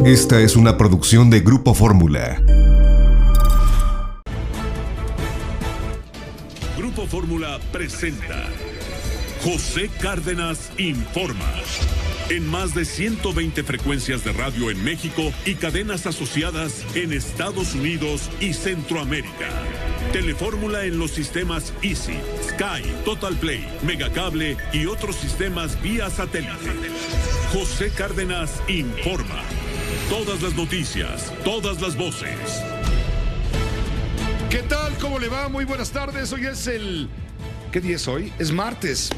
Esta es una producción de Grupo Fórmula. Grupo Fórmula presenta José Cárdenas Informa. En más de 120 frecuencias de radio en México y cadenas asociadas en Estados Unidos y Centroamérica. Telefórmula en los sistemas Easy, Sky, Total Play, Megacable y otros sistemas vía satélite. José Cárdenas Informa. Todas las noticias, todas las voces. ¿Qué tal? ¿Cómo le va? Muy buenas tardes. Hoy es ¿Qué día es hoy? Es martes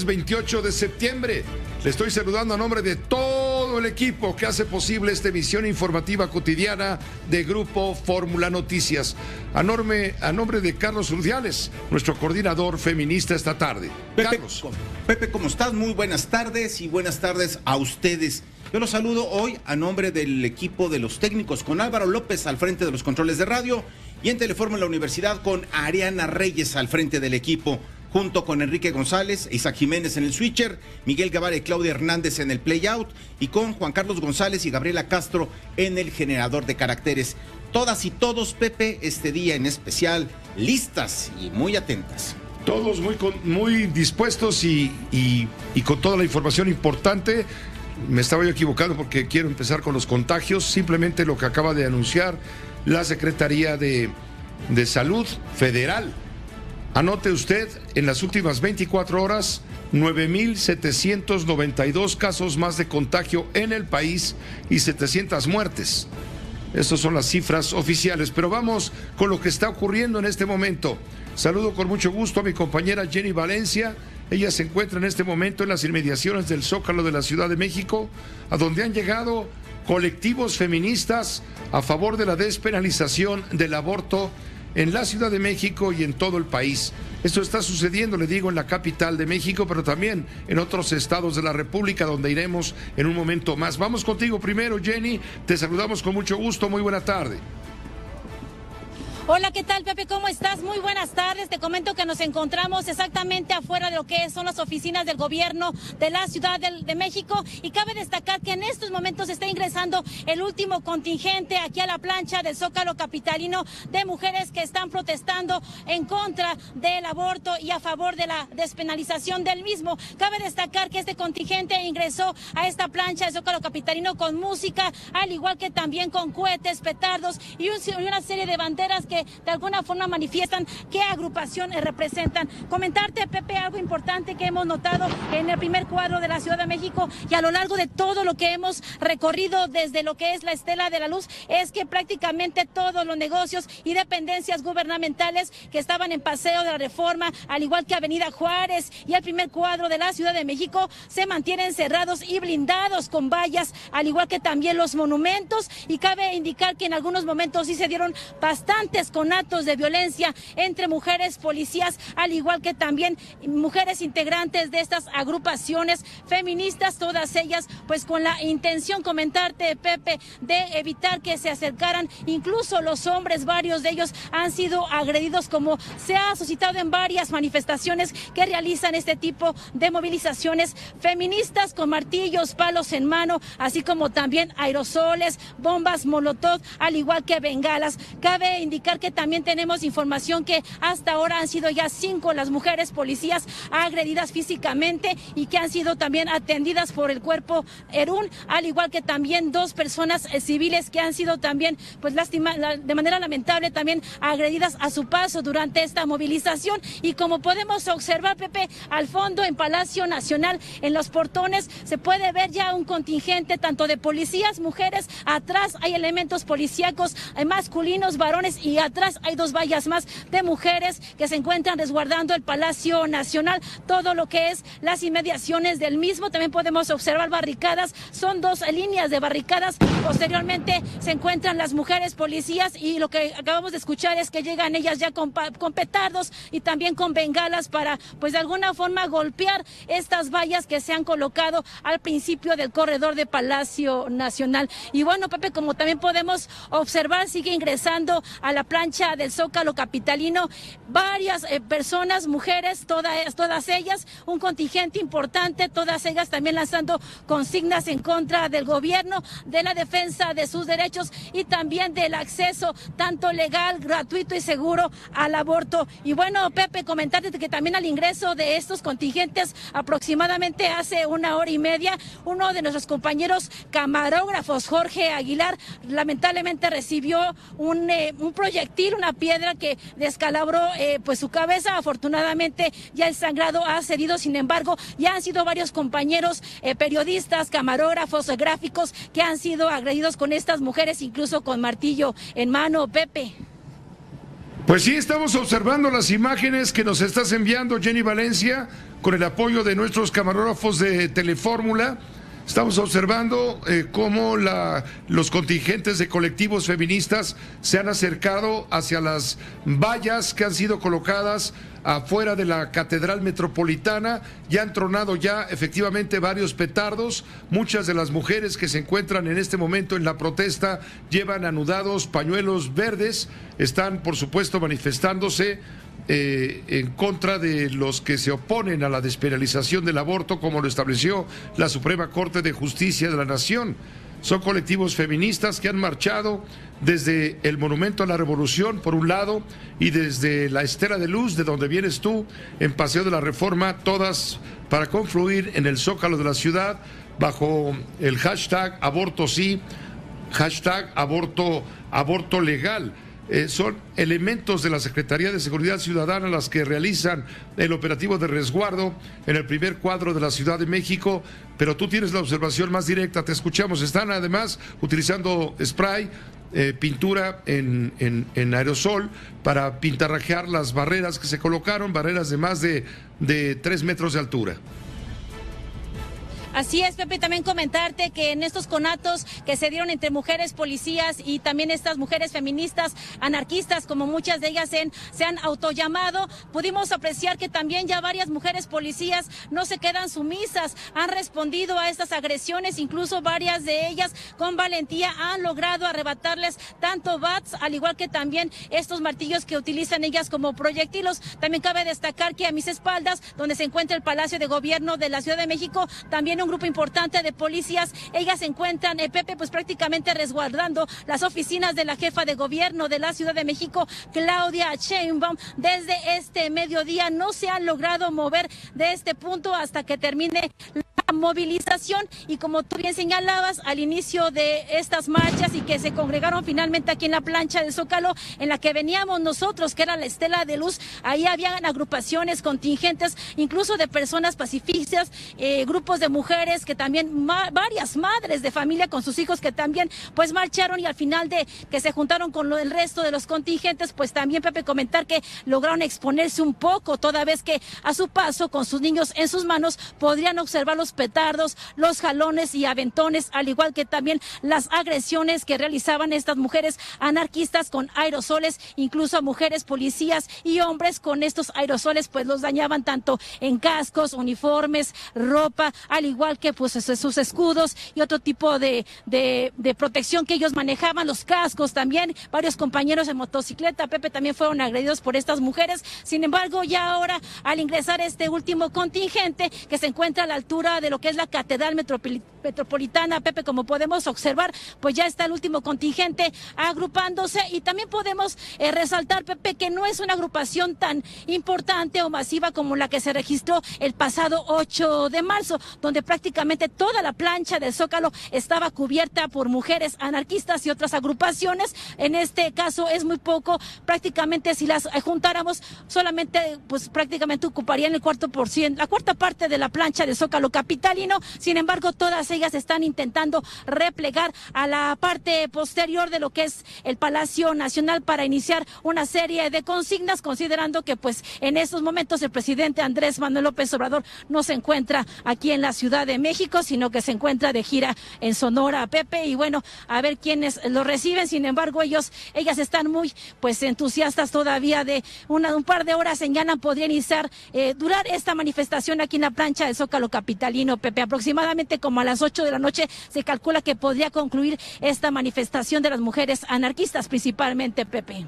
28 de septiembre. Le estoy saludando a nombre de todo el equipo que hace posible esta emisión informativa cotidiana de Grupo Fórmula Noticias. A nombre de Carlos Urdiales, nuestro coordinador feminista esta tarde. Carlos. Pepe, ¿cómo estás? Muy buenas tardes y buenas tardes a ustedes. Yo los saludo hoy a nombre del equipo de los técnicos con Álvaro López al frente de los controles de radio y en Telefórmula Universidad con Ariana Reyes al frente del equipo, junto con Enrique González, Isaac Jiménez en el switcher, Miguel Guevara y Claudia Hernández en el playout y con Juan Carlos González y Gabriela Castro en el generador de caracteres. Todas y todos, Pepe, este día en especial, listas y muy atentas. Todos muy dispuestos y con toda la información importante. Me estaba yo equivocando porque quiero empezar con los contagios. Simplemente lo que acaba de anunciar la Secretaría de Salud Federal. Anote usted, en las últimas 24 horas, 9,792 casos más de contagio en el país y 700 muertes. Estas son las cifras oficiales, pero vamos con lo que está ocurriendo en este momento. Saludo con mucho gusto a mi compañera Jenny Valencia. Ella se encuentra en este momento en las inmediaciones del Zócalo de la Ciudad de México, a donde han llegado colectivos feministas a favor de la despenalización del aborto en la Ciudad de México y en todo el país. Esto está sucediendo, le digo, en la capital de México, pero también en otros estados de la República, donde iremos en un momento más. Vamos contigo primero, Jenny. Te saludamos con mucho gusto. Muy buena tarde. Hola, ¿qué tal, Pepe? ¿Cómo estás? Muy buenas tardes. Te comento que nos encontramos exactamente afuera de lo que son las oficinas del gobierno de la Ciudad de México, y cabe destacar que en estos momentos está ingresando el último contingente aquí a la plancha del Zócalo capitalino de mujeres que están protestando en contra del aborto y a favor de la despenalización del mismo. Cabe destacar que este contingente ingresó a esta plancha del Zócalo capitalino con música, al igual que también con cohetes, petardos y una serie de banderas que de alguna forma manifiestan qué agrupación representan. Comentarte, Pepe, algo importante que hemos notado en el primer cuadro de la Ciudad de México y a lo largo de todo lo que hemos recorrido desde lo que es la Estela de la Luz, es que prácticamente todos los negocios y dependencias gubernamentales que estaban en Paseo de la Reforma, al igual que Avenida Juárez y el primer cuadro de la Ciudad de México, se mantienen cerrados y blindados con vallas, al igual que también los monumentos, y cabe indicar que en algunos momentos sí se dieron bastantes con actos de violencia entre mujeres policías, al igual que también mujeres integrantes de estas agrupaciones feministas, todas ellas pues con la intención, comentarte, Pepe, de evitar que se acercaran incluso los hombres. Varios de ellos han sido agredidos, como se ha suscitado en varias manifestaciones que realizan este tipo de movilizaciones feministas, con martillos, palos en mano, así como también aerosoles, bombas molotov, al igual que bengalas. Cabe indicar que también tenemos información que hasta ahora han sido ya 5 las mujeres policías agredidas físicamente y que han sido también atendidas por el cuerpo ERUN, al igual que también 2 personas civiles que han sido también pues de manera lamentable también agredidas a su paso durante esta movilización. Y como podemos observar, Pepe, al fondo en Palacio Nacional, en los portones, se puede ver ya un contingente tanto de policías, mujeres, atrás hay elementos policíacos masculinos, varones, y atrás hay 2 vallas más de mujeres que se encuentran resguardando el Palacio Nacional, todo lo que es las inmediaciones del mismo. También podemos observar barricadas, son 2 líneas de barricadas. Posteriormente se encuentran las mujeres policías, y lo que acabamos de escuchar es que llegan ellas ya con petardos y también con bengalas para pues de alguna forma golpear estas vallas que se han colocado al principio del corredor de Palacio Nacional. Y bueno, Pepe, como también podemos observar, sigue ingresando a la plancha del Zócalo capitalino, varias personas, mujeres, todas ellas, un contingente importante, todas ellas también lanzando consignas en contra del gobierno, de la defensa de sus derechos y también del acceso tanto legal, gratuito y seguro al aborto. Y bueno, Pepe, comentarte que también al ingreso de estos contingentes, aproximadamente hace 1 hora y media, uno de nuestros compañeros camarógrafos, Jorge Aguilar, lamentablemente recibió un proyectil, una piedra que descalabró pues su cabeza. Afortunadamente ya el sangrado ha cedido, sin embargo, ya han sido varios compañeros periodistas, camarógrafos, gráficos que han sido agredidos con estas mujeres, incluso con martillo en mano, Pepe. Pues sí, estamos observando las imágenes que nos estás enviando, Jenny Valencia, con el apoyo de nuestros camarógrafos de Telefórmula. Estamos observando cómo los contingentes de colectivos feministas se han acercado hacia las vallas que han sido colocadas afuera de la Catedral Metropolitana. Ya han tronado efectivamente varios petardos. Muchas de las mujeres que se encuentran en este momento en la protesta llevan anudados pañuelos verdes. Están, por supuesto, manifestándose en contra de los que se oponen a la despenalización del aborto, como lo estableció la Suprema Corte de Justicia de la Nación. Son colectivos feministas que han marchado desde el Monumento a la Revolución, por un lado, y desde la Estela de Luz, de donde vienes tú, en Paseo de la Reforma, todas para confluir en el Zócalo de la ciudad, bajo el hashtag aborto sí, hashtag aborto legal. Son elementos de la Secretaría de Seguridad Ciudadana las que realizan el operativo de resguardo en el primer cuadro de la Ciudad de México, pero tú tienes la observación más directa, te escuchamos. Están además utilizando spray, pintura en aerosol para pintarrajear las barreras que se colocaron, barreras de más de 3 metros de altura. Así es, Pepe, también comentarte que en estos conatos que se dieron entre mujeres policías y también estas mujeres feministas anarquistas, como muchas de ellas se han autollamado, pudimos apreciar que también ya varias mujeres policías no se quedan sumisas, han respondido a estas agresiones, incluso varias de ellas con valentía han logrado arrebatarles tanto bats, al igual que también estos martillos que utilizan ellas como proyectiles. También cabe destacar que a mis espaldas, donde se encuentra el Palacio de Gobierno de la Ciudad de México, también un grupo importante de policías, ellas se encuentran, Pepe, pues prácticamente resguardando las oficinas de la jefa de gobierno de la Ciudad de México, Claudia Sheinbaum. Desde este mediodía no se han logrado mover de este punto hasta que termine la movilización, y como tú bien señalabas al inicio de estas marchas y que se congregaron finalmente aquí en la plancha del Zócalo en la que veníamos nosotros, que era la Estela de Luz, ahí habían agrupaciones, contingentes, incluso de personas pacifistas, grupos de mujeres que también, varias madres de familia con sus hijos que también pues marcharon, y al final de que se juntaron con el resto de los contingentes, pues también, Pepe, comentar que lograron exponerse un poco, toda vez que a su paso con sus niños en sus manos podrían observar los petardos, los jalones y aventones, al igual que también las agresiones que realizaban estas mujeres anarquistas con aerosoles, incluso a mujeres policías y hombres con estos aerosoles pues los dañaban tanto en cascos, uniformes, ropa, al igual que pues sus escudos y otro tipo de protección que ellos manejaban, los cascos también. Varios compañeros en motocicleta, Pepe, también fueron agredidos por estas mujeres. Sin embargo, ya ahora, al ingresar este último contingente que se encuentra a la altura de lo que es la Catedral Metropolitana, Pepe, como podemos observar, pues ya está el último contingente agrupándose, y también podemos resaltar, Pepe, que no es una agrupación tan importante o masiva como la que se registró el pasado 8 de marzo, donde prácticamente toda la plancha del Zócalo estaba cubierta por mujeres anarquistas y otras agrupaciones. En este caso es muy poco, prácticamente si las juntáramos solamente pues prácticamente ocuparían la cuarta parte de la plancha del Zócalo capitalino. Sin embargo, todas ellas están intentando replegar a la parte posterior de lo que es el Palacio Nacional para iniciar una serie de consignas, considerando que pues en estos momentos el presidente Andrés Manuel López Obrador no se encuentra aquí en la Ciudad de México, sino que se encuentra de gira en Sonora, Pepe, y bueno, a ver quiénes lo reciben. Sin embargo, ellas están muy pues entusiastas todavía. De un par de horas señalan podría iniciar, durar esta manifestación aquí en la plancha del Zócalo capitalino, Pepe. Aproximadamente como a las 8 de la noche se calcula que podría concluir esta manifestación de las mujeres anarquistas, principalmente, Pepe.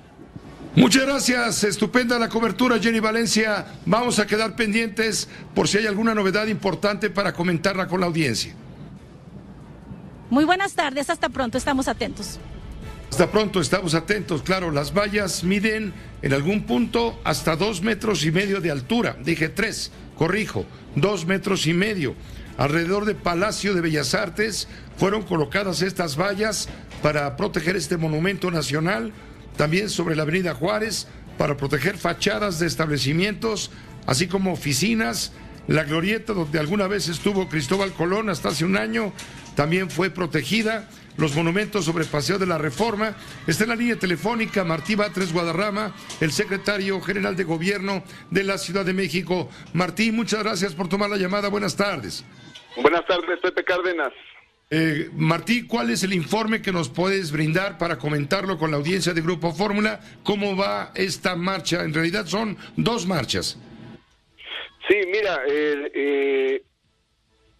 Muchas gracias, estupenda la cobertura, Jenny Valencia. Vamos a quedar pendientes por si hay alguna novedad importante para comentarla con la audiencia. Muy buenas tardes, hasta pronto, estamos atentos. Hasta pronto, estamos atentos. Claro, las vallas miden en algún punto hasta 2,5 metros de altura. Dije 3, corrijo, 2,5 metros. Alrededor del Palacio de Bellas Artes fueron colocadas estas vallas para proteger este monumento nacional. También sobre la Avenida Juárez para proteger fachadas de establecimientos, así como oficinas. La glorieta donde alguna vez estuvo Cristóbal Colón hasta hace un año también fue protegida. Los monumentos sobre Paseo de la Reforma. Está en la línea telefónica Martí Batres Guadarrama, el secretario general de Gobierno de la Ciudad de México. Martí, muchas gracias por tomar la llamada. Buenas tardes. Buenas tardes, Pepe Cárdenas. Martí, ¿cuál es el informe que nos puedes brindar para comentarlo con la audiencia de Grupo Fórmula? ¿Cómo va esta marcha? En realidad son 2 marchas. Sí, mira,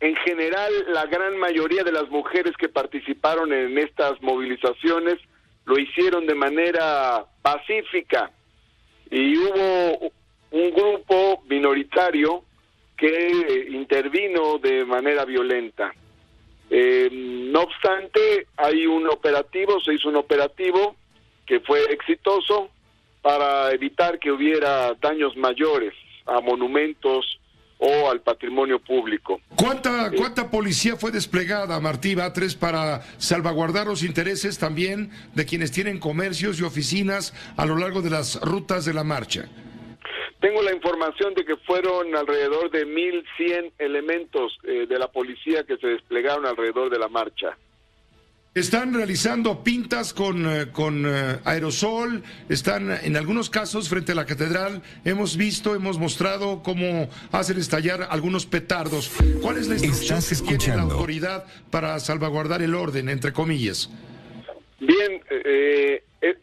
en general la gran mayoría de las mujeres que participaron en estas movilizaciones lo hicieron de manera pacífica y hubo un grupo minoritario que intervino de manera violenta. No obstante, se hizo un operativo que fue exitoso para evitar que hubiera daños mayores a monumentos o al patrimonio público. ¿Cuánta policía fue desplegada, Martí Batres, para salvaguardar los intereses también de quienes tienen comercios y oficinas a lo largo de las rutas de la marcha? Tengo la información de que fueron alrededor de 1,100 elementos de la policía que se desplegaron alrededor de la marcha. Están realizando pintas con aerosol, están en algunos casos frente a la catedral, hemos mostrado cómo hacen estallar algunos petardos. ¿Cuál es la instrucción que tiene la autoridad para salvaguardar el orden, entre comillas? Bien,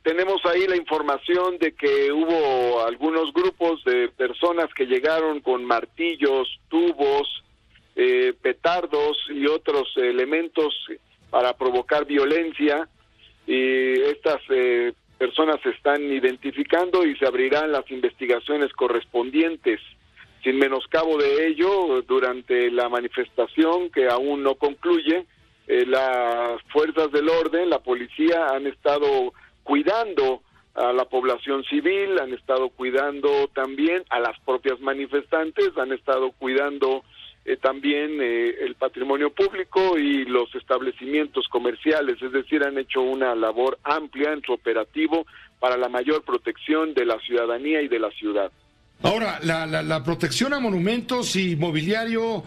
tenemos ahí la información de que hubo algunos grupos de personas que llegaron con martillos, tubos, petardos y otros elementos para provocar violencia, y estas personas se están identificando y se abrirán las investigaciones correspondientes. Sin menoscabo de ello, durante la manifestación, que aún no concluye, las fuerzas del orden, la policía, han estado cuidando a la población civil, han estado cuidando también a las propias manifestantes, han estado cuidando también el patrimonio público y los establecimientos comerciales, es decir, han hecho una labor amplia en su operativo para la mayor protección de la ciudadanía y de la ciudad. Ahora, la protección a monumentos y mobiliario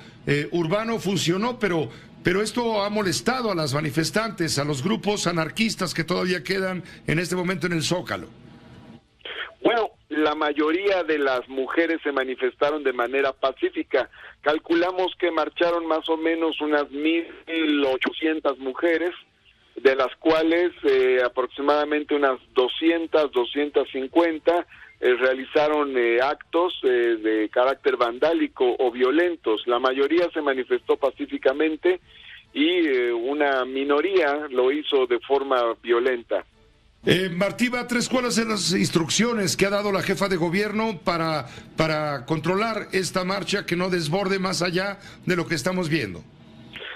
urbano funcionó, pero esto ha molestado a las manifestantes, a los grupos anarquistas que todavía quedan en este momento en el Zócalo. Bueno, la mayoría de las mujeres se manifestaron de manera pacífica. Calculamos que marcharon más o menos unas 1,800 mujeres, de las cuales aproximadamente unas 250 realizaron actos de carácter vandálico o violentos. La mayoría se manifestó pacíficamente y una minoría lo hizo de forma violenta. Martí Batres, ¿cuáles son las instrucciones que ha dado la jefa de gobierno para controlar esta marcha que no desborde más allá de lo que estamos viendo?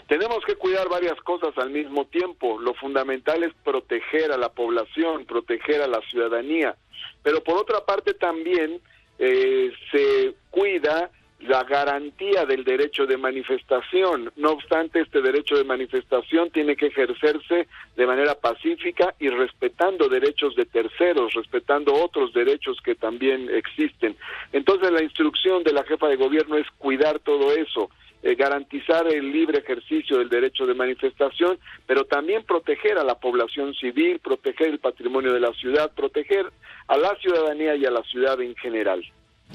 Tenemos que cuidar varias cosas al mismo tiempo. Lo fundamental es proteger a la población, proteger a la ciudadanía. Pero por otra parte también se cuida la garantía del derecho de manifestación. No obstante, este derecho de manifestación tiene que ejercerse de manera pacífica y respetando derechos de terceros, respetando otros derechos que también existen. Entonces, la instrucción de la jefa de gobierno es cuidar todo eso, garantizar el libre ejercicio del derecho de manifestación, pero también proteger a la población civil, proteger el patrimonio de la ciudad, proteger a la ciudadanía y a la ciudad en general.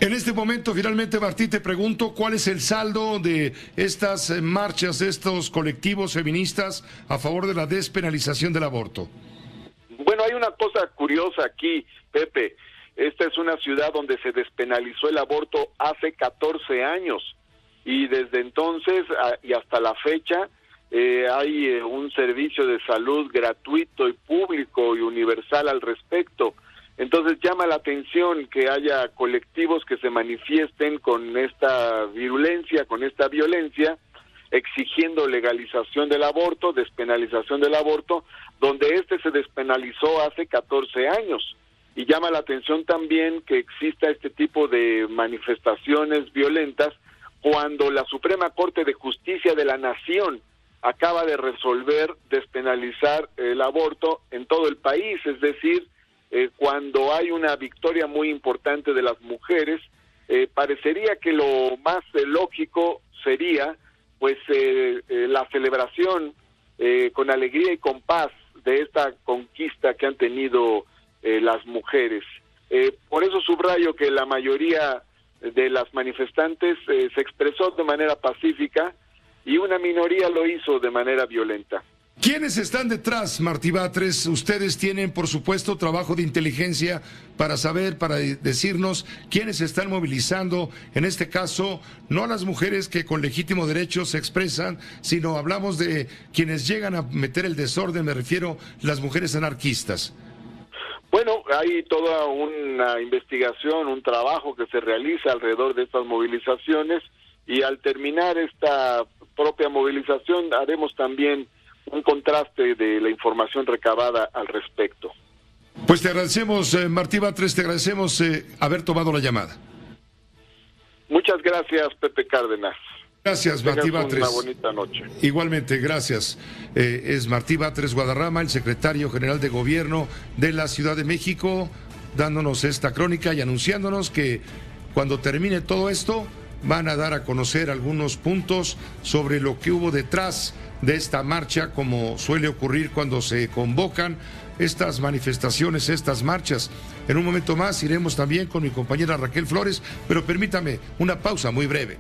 En este momento, finalmente, Martí, te pregunto, ¿cuál es el saldo de estas marchas, de estos colectivos feministas a favor de la despenalización del aborto? Bueno, hay una cosa curiosa aquí, Pepe. Esta es una ciudad donde se despenalizó el aborto hace 14 años y desde entonces y hasta la fecha hay un servicio de salud gratuito y público y universal al respecto. Entonces llama la atención que haya colectivos que se manifiesten con esta virulencia, con esta violencia, exigiendo legalización del aborto, despenalización del aborto, donde este se despenalizó hace 14 años. Y llama la atención también que exista este tipo de manifestaciones violentas cuando la Suprema Corte de Justicia de la Nación acaba de resolver despenalizar el aborto en todo el país, es decir, cuando hay una victoria muy importante de las mujeres, parecería que lo más lógico sería pues la celebración con alegría y con paz de esta conquista que han tenido las mujeres. Por eso subrayo que la mayoría de las manifestantes se expresó de manera pacífica y una minoría lo hizo de manera violenta. ¿Quiénes están detrás, Martí Batres? Ustedes tienen, por supuesto, trabajo de inteligencia para saber, para decirnos quiénes están movilizando, en este caso, no a las mujeres que con legítimo derecho se expresan, sino hablamos de quienes llegan a meter el desorden, me refiero a las mujeres anarquistas. Bueno, hay toda una investigación, un trabajo que se realiza alrededor de estas movilizaciones y al terminar esta propia movilización haremos también un contraste de la información recabada al respecto. Pues te agradecemos, Martí Batres, te agradecemos haber tomado la llamada. Muchas gracias, Pepe Cárdenas. Gracias, Martí Batres. Una bonita noche. Igualmente, gracias. Es Martí Batres Guadarrama, el secretario general de Gobierno de la Ciudad de México, dándonos esta crónica y anunciándonos que cuando termine todo esto van a dar a conocer algunos puntos sobre lo que hubo detrás de esta marcha, como suele ocurrir cuando se convocan estas manifestaciones, estas marchas. En un momento más iremos también con mi compañera Raquel Flores, pero permítame una pausa muy breve.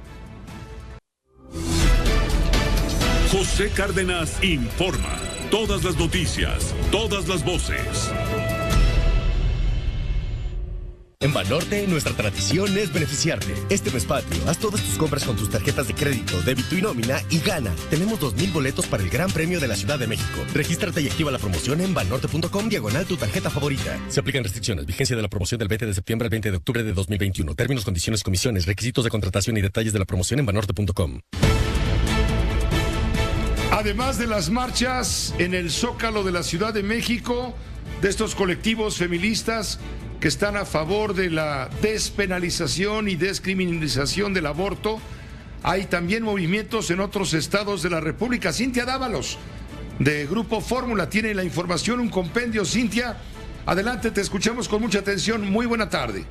José Cárdenas informa. Todas las noticias, todas las voces. En Banorte, nuestra tradición es beneficiarte. Este mes patrio, haz todas tus compras con tus tarjetas de crédito, débito y nómina y gana. Tenemos 2,000 boletos para el Gran Premio de la Ciudad de México. Regístrate y activa la promoción en banorte.com/tu tarjeta favorita. Se aplican restricciones. Vigencia de la promoción del 20 de septiembre al 20 de octubre de 2021. Términos, condiciones, comisiones, requisitos de contratación y detalles de la promoción en banorte.com. Además de las marchas en el Zócalo de la Ciudad de México, de estos colectivos feministas que están a favor de la despenalización y descriminalización del aborto, hay también movimientos en otros estados de la República. Cintia Dávalos, de Grupo Fórmula, tiene la información, un compendio. Cintia, adelante, te escuchamos con mucha atención. Muy buena tarde.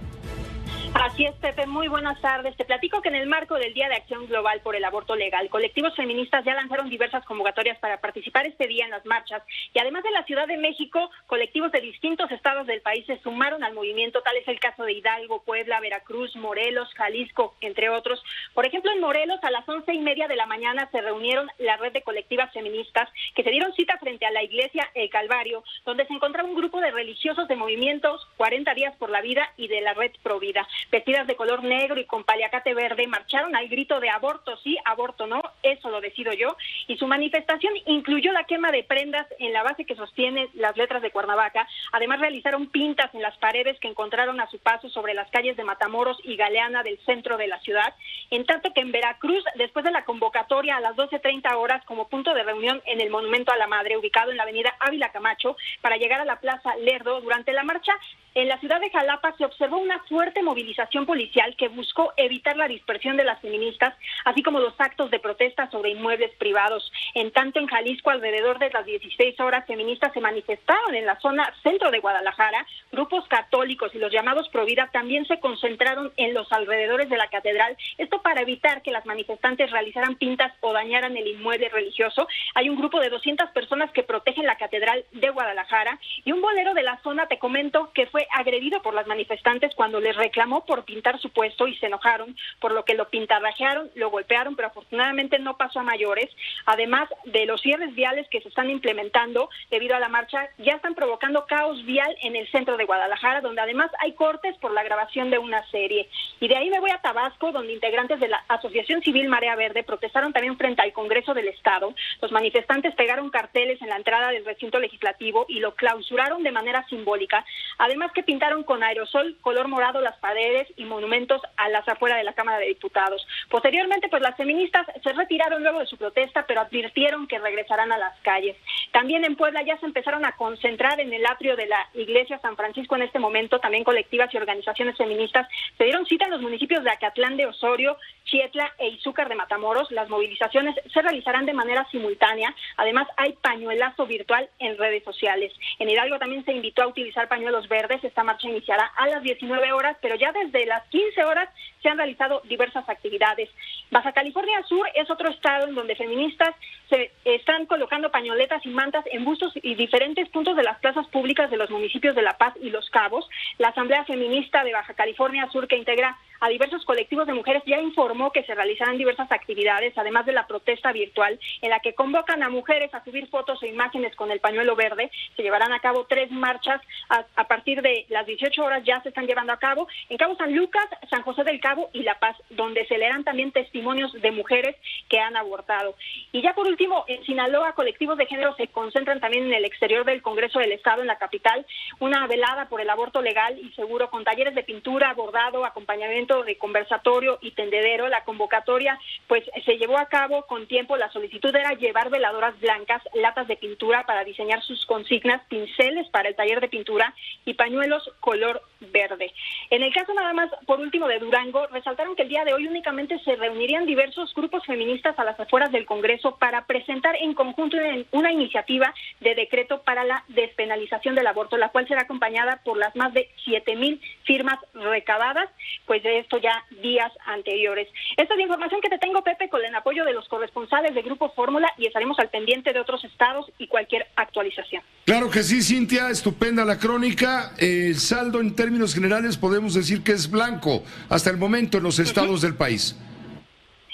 Así es, Pepe, muy buenas tardes. Te platico que en el marco del Día de Acción Global por el Aborto Legal, colectivos feministas ya lanzaron diversas convocatorias para participar este día en las marchas y además de la Ciudad de México, colectivos de distintos estados del país se sumaron al movimiento. Tal es el caso de Hidalgo, Puebla, Veracruz, Morelos, Jalisco, entre otros. Por ejemplo, en Morelos a las 11:30 de la mañana se reunieron la red de colectivas feministas que se dieron cita frente a la iglesia El Calvario, donde se encontraba un grupo de religiosos de movimientos 40 días por la vida y de la red Provida. Vestidas de color negro y con paliacate verde, marcharon al grito de aborto sí, aborto no, eso lo decido yo, y su manifestación incluyó la quema de prendas en la base que sostiene las letras de Cuernavaca. Además realizaron pintas en las paredes que encontraron a su paso sobre las calles de Matamoros y Galeana del centro de la ciudad, en tanto que en Veracruz, después de la convocatoria a las 12:30 horas como punto de reunión en el Monumento a la Madre, ubicado en la avenida Ávila Camacho, para llegar a la Plaza Lerdo, durante la marcha en la ciudad de Jalapa se observó una fuerte movilización policial que buscó evitar la dispersión de las feministas, así como los actos de protesta sobre inmuebles privados. En tanto, en Jalisco, alrededor de las 16 horas, feministas se manifestaron en la zona centro de Guadalajara. Grupos católicos y los llamados Provida también se concentraron en los alrededores de la catedral, esto para evitar que las manifestantes realizaran pintas o dañaran el inmueble religioso. Hay un grupo de 200 personas que protegen la catedral de Guadalajara y un bolero de la zona, te comento, que fue agredido por las manifestantes cuando les reclamó por pintar su puesto y se enojaron, por lo que lo pintarrajearon, lo golpearon, pero afortunadamente no pasó a mayores. Además de los cierres viales que se están implementando debido a la marcha, ya están provocando caos vial en el centro de Guadalajara, donde además hay cortes por la grabación de una serie. Y de ahí me voy a Tabasco, donde integrantes de la Asociación Civil Marea Verde protestaron también frente al Congreso del Estado. Los manifestantes pegaron carteles en la entrada del recinto legislativo y lo clausuraron de manera simbólica, además que pintaron con aerosol color morado las paredes y monumentos a las afueras de la Cámara de Diputados. Posteriormente, pues las feministas se retiraron luego de su protesta, pero advirtieron que regresarán a las calles. También en Puebla ya se empezaron a concentrar en el atrio de la Iglesia San Francisco en este momento. También colectivas y organizaciones feministas se dieron cita en los municipios de Acatlán de Osorio, Chietla e Izúcar de Matamoros. Las movilizaciones se realizarán de manera simultánea. Además, hay pañuelazo virtual en redes sociales. En Hidalgo también se invitó a utilizar pañuelos verdes. Esta marcha iniciará a las 19 horas, pero ya desde las 15 horas se han realizado diversas actividades. Baja California Sur es otro estado en donde feministas se están colocando pañoletas y mantas en bustos y diferentes puntos de las plazas públicas de los municipios de La Paz y Los Cabos. La Asamblea Feminista de Baja California Sur, que integra a diversos colectivos de mujeres, ya informó que se realizarán diversas actividades, además de la protesta virtual, en la que convocan a mujeres a subir fotos e imágenes con el pañuelo verde. Se llevarán a cabo 3 marchas a partir de las 18 horas, ya se están llevando a cabo en Cabo San Lucas, San José del Cabo y La Paz, donde se leerán también testimonios de mujeres que han abortado. Y ya por último, en Sinaloa, colectivos de género se concentran también en el exterior del Congreso del Estado, en la capital, una velada por el aborto legal y seguro, con talleres de pintura, bordado, acompañamiento de conversatorio y tendedero. La convocatoria pues se llevó a cabo con tiempo. La solicitud era llevar veladoras blancas, latas de pintura para diseñar sus consignas, pinceles para el taller de pintura y pañuelos color verde. En el caso nada más, por último, de Durango, resaltaron que el día de hoy únicamente se reunirían diversos grupos feministas a las afueras del Congreso para presentar en conjunto una iniciativa de decreto para la despenalización del aborto, la cual será acompañada por las más de 7,000 firmas recabadas, pues de esto ya días anteriores. Esta es la información que te tengo, Pepe, con el apoyo de los corresponsales de Grupo Fórmula, y estaremos al pendiente de otros estados y cualquier actualización. Claro que sí, Cintia, estupenda la crónica. El saldo en términos generales podemos decir que es blanco hasta el momento en los estados del país.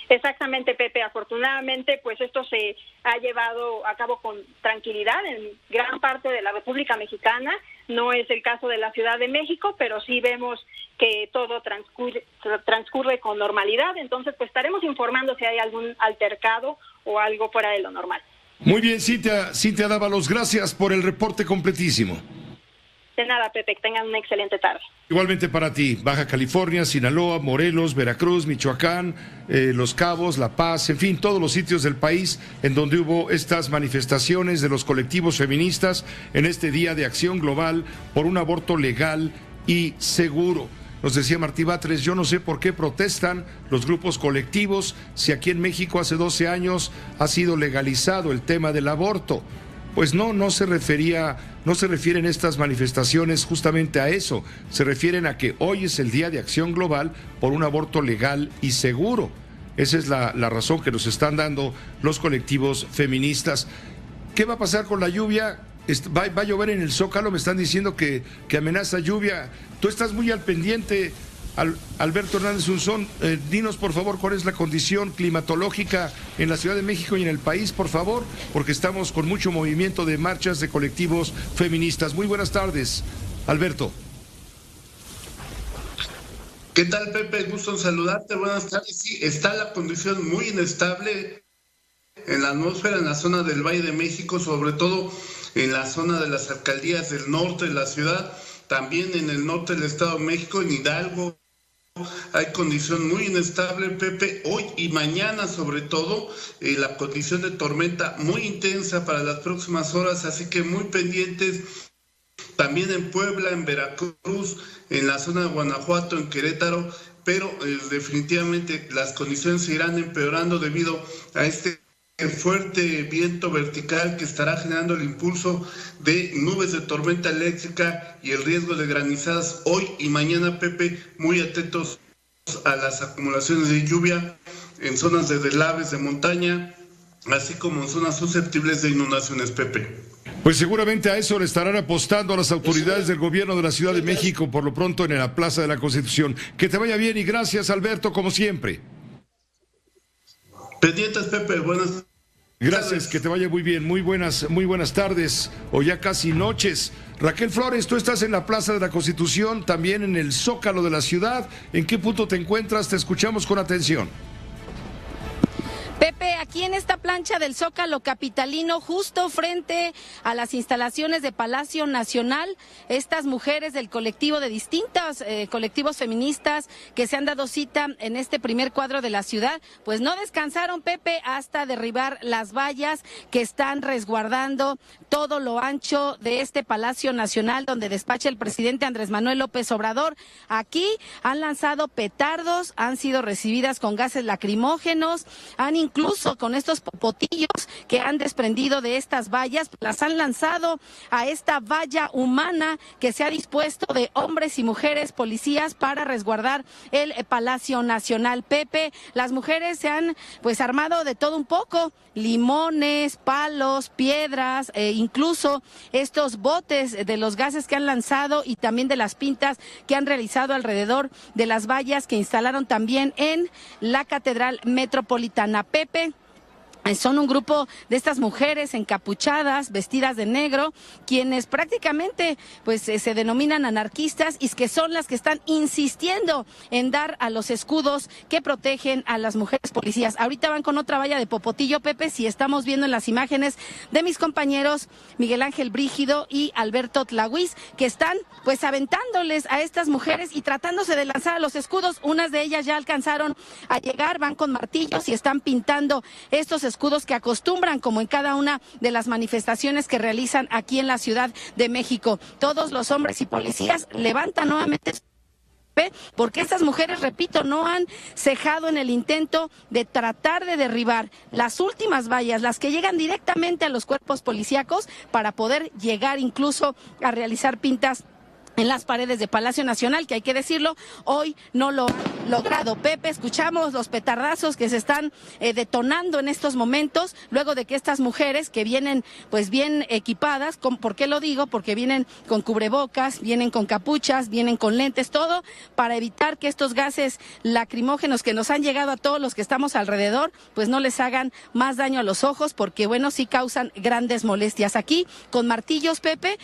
Exactamente, Pepe. Afortunadamente, pues esto se ha llevado a cabo con tranquilidad en gran parte de la República Mexicana. No es el caso de la Ciudad de México, pero sí vemos que todo transcurre con normalidad. Entonces, pues estaremos informando si hay algún altercado o algo fuera de lo normal. Muy bien, Cintia Dávalos, gracias por el reporte completísimo. De nada, Pepe, que tengan una excelente tarde. Igualmente para ti, Baja California, Sinaloa, Morelos, Veracruz, Michoacán, Los Cabos, La Paz, en fin, todos los sitios del país en donde hubo estas manifestaciones de los colectivos feministas en este Día de Acción Global por un aborto legal y seguro. Nos decía Martí Batres, yo no sé por qué protestan los grupos colectivos si aquí en México hace 12 años ha sido legalizado el tema del aborto. Pues no se refieren estas manifestaciones justamente a eso, se refieren a que hoy es el Día de Acción Global por un aborto legal y seguro. Esa es la razón que nos están dando los colectivos feministas. ¿Qué va a pasar con la lluvia? Va a llover en el Zócalo, me están diciendo que amenaza lluvia. Tú estás muy al pendiente, Alberto Hernández Unzón, dinos por favor cuál es la condición climatológica en la Ciudad de México y en el país, por favor, porque estamos con mucho movimiento de marchas de colectivos feministas. Muy buenas tardes, Alberto. ¿Qué tal, Pepe? Gusto en saludarte, buenas tardes. Sí, está la condición muy inestable en la atmósfera, en la zona del Valle de México, sobre todo en la zona de las alcaldías del norte de la ciudad, también en el norte del Estado de México, en Hidalgo. Hay condición muy inestable, Pepe, hoy y mañana sobre todo, la condición de tormenta muy intensa para las próximas horas, así que muy pendientes. También en Puebla, en Veracruz, en la zona de Guanajuato, en Querétaro, pero definitivamente las condiciones se irán empeorando debido a este fuerte viento vertical que estará generando el impulso de nubes de tormenta eléctrica y el riesgo de granizadas hoy y mañana, Pepe, muy atentos a las acumulaciones de lluvia en zonas de deslaves de montaña, así como en zonas susceptibles de inundaciones, Pepe. Pues seguramente a eso le estarán apostando a las autoridades del gobierno de la Ciudad de México, por lo pronto en la Plaza de la Constitución. Que te vaya bien y gracias, Alberto, como siempre. Pendientes, Pepe, buenas. Gracias, que te vaya muy bien, muy buenas tardes, o ya casi noches. Raquel Flores, tú estás en la Plaza de la Constitución, también en el Zócalo de la ciudad. ¿En qué punto te encuentras? Te escuchamos con atención. Pepe, aquí en esta plancha del Zócalo capitalino, justo frente a las instalaciones de Palacio Nacional, estas mujeres del colectivo de distintos colectivos feministas que se han dado cita en este primer cuadro de la ciudad, pues no descansaron, Pepe, hasta derribar las vallas que están resguardando todo lo ancho de este Palacio Nacional donde despacha el presidente Andrés Manuel López Obrador. Aquí han lanzado petardos, han sido recibidas con gases lacrimógenos, han incluso con estos popotillos que han desprendido de estas vallas, las han lanzado a esta valla humana que se ha dispuesto de hombres y mujeres policías para resguardar el Palacio Nacional. Pepe, las mujeres se han pues armado de todo un poco, limones, palos, piedras, incluso estos botes de los gases que han lanzado y también de las pintas que han realizado alrededor de las vallas que instalaron también en la Catedral Metropolitana. Pepe, son un grupo de estas mujeres encapuchadas, vestidas de negro, quienes prácticamente pues se denominan anarquistas y que son las que están insistiendo en dar a los escudos que protegen a las mujeres policías. Ahorita van con otra valla de popotillo, Pepe, si estamos viendo en las imágenes de mis compañeros Miguel Ángel Brígido y Alberto Tlahuís, que están pues aventándoles a estas mujeres y tratándose de lanzar a los escudos. Unas de ellas ya alcanzaron a llegar, van con martillos y están pintando estos escudos que acostumbran, como en cada una de las manifestaciones que realizan aquí en la Ciudad de México. Todos los hombres y policías levantan nuevamente, porque estas mujeres, repito, no han cejado en el intento de tratar de derribar las últimas vallas, las que llegan directamente a los cuerpos policíacos, para poder llegar incluso a realizar pintas en las paredes de Palacio Nacional, que hay que decirlo, hoy no lo han logrado. Pepe, escuchamos los petardazos que se están detonando en estos momentos, luego de que estas mujeres que vienen pues bien equipadas, ¿por qué lo digo? Porque vienen con cubrebocas, vienen con capuchas, vienen con lentes, todo para evitar que estos gases lacrimógenos que nos han llegado a todos los que estamos alrededor, pues no les hagan más daño a los ojos, porque bueno, sí causan grandes molestias. Aquí, con martillos, Pepe,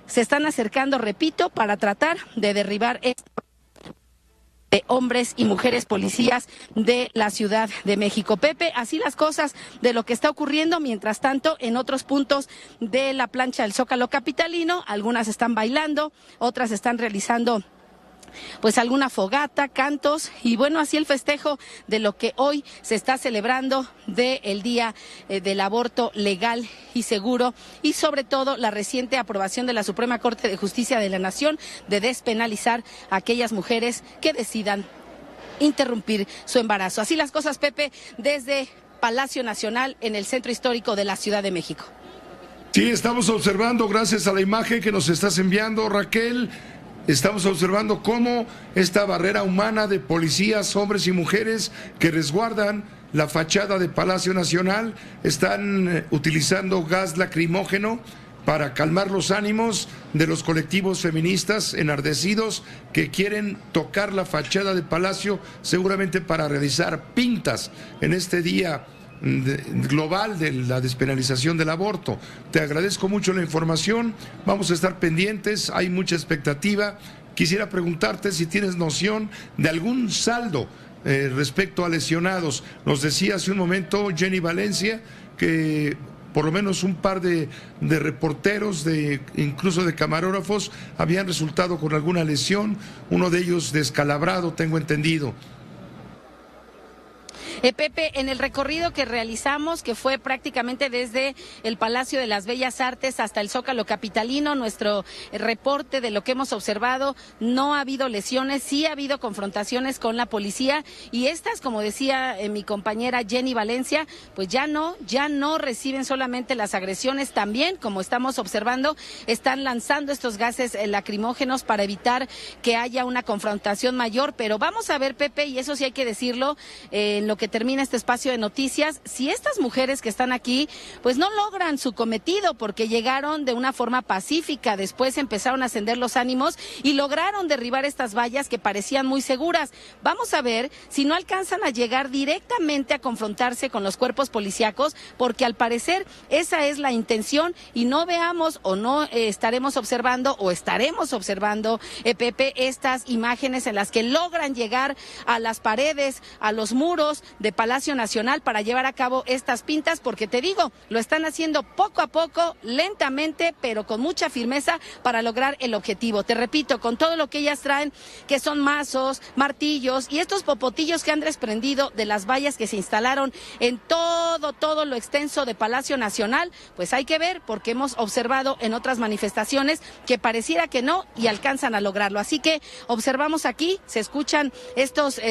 se están acercando, repito, para tratar de derribar de hombres y mujeres policías de la Ciudad de México. Pepe, así las cosas de lo que está ocurriendo. Mientras tanto, en otros puntos de la plancha del Zócalo capitalino, algunas están bailando, otras están realizando pues alguna fogata, cantos, y bueno, así el festejo de lo que hoy se está celebrando del Día del Aborto Legal y Seguro, y sobre todo la reciente aprobación de la Suprema Corte de Justicia de la Nación de despenalizar a aquellas mujeres que decidan interrumpir su embarazo. Así las cosas, Pepe, desde Palacio Nacional en el centro histórico de la Ciudad de México. Sí, estamos observando, gracias a la imagen que nos estás enviando, Raquel, estamos observando cómo esta barrera humana de policías, hombres y mujeres que resguardan la fachada de Palacio Nacional, están utilizando gas lacrimógeno para calmar los ánimos de los colectivos feministas enardecidos que quieren tocar la fachada de Palacio, seguramente para realizar pintas en este día global de la despenalización del aborto. Te agradezco mucho la información, vamos a estar pendientes, hay mucha expectativa. Quisiera preguntarte si tienes noción de algún saldo respecto a lesionados. Nos decía hace un momento Jenny Valencia que por lo menos un par de reporteros, incluso de camarógrafos, habían resultado con alguna lesión, uno de ellos descalabrado, tengo entendido. Pepe, en el recorrido que realizamos, que fue prácticamente desde el Palacio de las Bellas Artes hasta el Zócalo capitalino, nuestro reporte de lo que hemos observado, no ha habido lesiones, sí ha habido confrontaciones con la policía, y estas, como decía mi compañera Jenny Valencia, pues ya no reciben solamente las agresiones, también, como estamos observando, están lanzando estos gases lacrimógenos para evitar que haya una confrontación mayor. Pero vamos a ver, Pepe, y eso sí hay que decirlo, en lo que que termina este espacio de noticias, si estas mujeres que están aquí, pues no logran su cometido porque llegaron de una forma pacífica, después empezaron a ascender los ánimos y lograron derribar estas vallas que parecían muy seguras. Vamos a ver si no alcanzan a llegar directamente a confrontarse con los cuerpos policíacos, porque al parecer esa es la intención y no veamos o no estaremos observando, Pepe, estas imágenes en las que logran llegar a las paredes, a los muros de Palacio Nacional para llevar a cabo estas pintas, porque te digo, lo están haciendo poco a poco, lentamente, pero con mucha firmeza para lograr el objetivo. Te repito, con todo lo que ellas traen, que son mazos, martillos y estos popotillos que han desprendido de las vallas que se instalaron en todo lo extenso de Palacio Nacional, pues hay que ver, porque hemos observado en otras manifestaciones que pareciera que no y alcanzan a lograrlo. Así que observamos aquí, se escuchan estos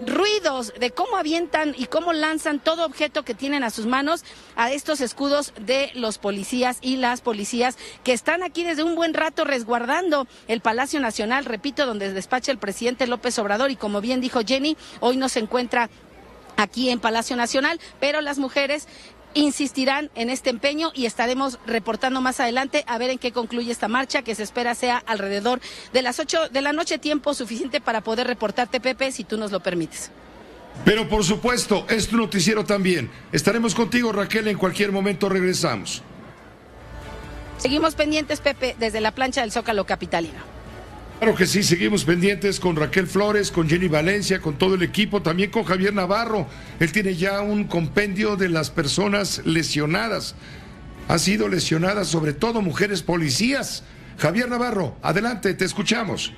ruidos de cómo avientan y cómo lanzan todo objeto que tienen a sus manos a estos escudos de los policías y las policías que están aquí desde un buen rato resguardando el Palacio Nacional, repito, donde despacha el presidente López Obrador, y como bien dijo Jenny, hoy no se encuentra aquí en Palacio Nacional, pero las mujeres insistirán en este empeño y estaremos reportando más adelante a ver en qué concluye esta marcha, que se espera sea alrededor de las 8 de la noche, tiempo suficiente para poder reportarte, Pepe, si tú nos lo permites. Pero por supuesto, es tu noticiero también. Estaremos contigo, Raquel, en cualquier momento regresamos. Seguimos pendientes, Pepe, desde la plancha del Zócalo capitalino. Claro que sí, seguimos pendientes con Raquel Flores, con Jenny Valencia, con todo el equipo, también con Javier Navarro. Él tiene ya un compendio de las personas lesionadas. Han sido lesionadas sobre todo mujeres policías. Javier Navarro, adelante, te escuchamos.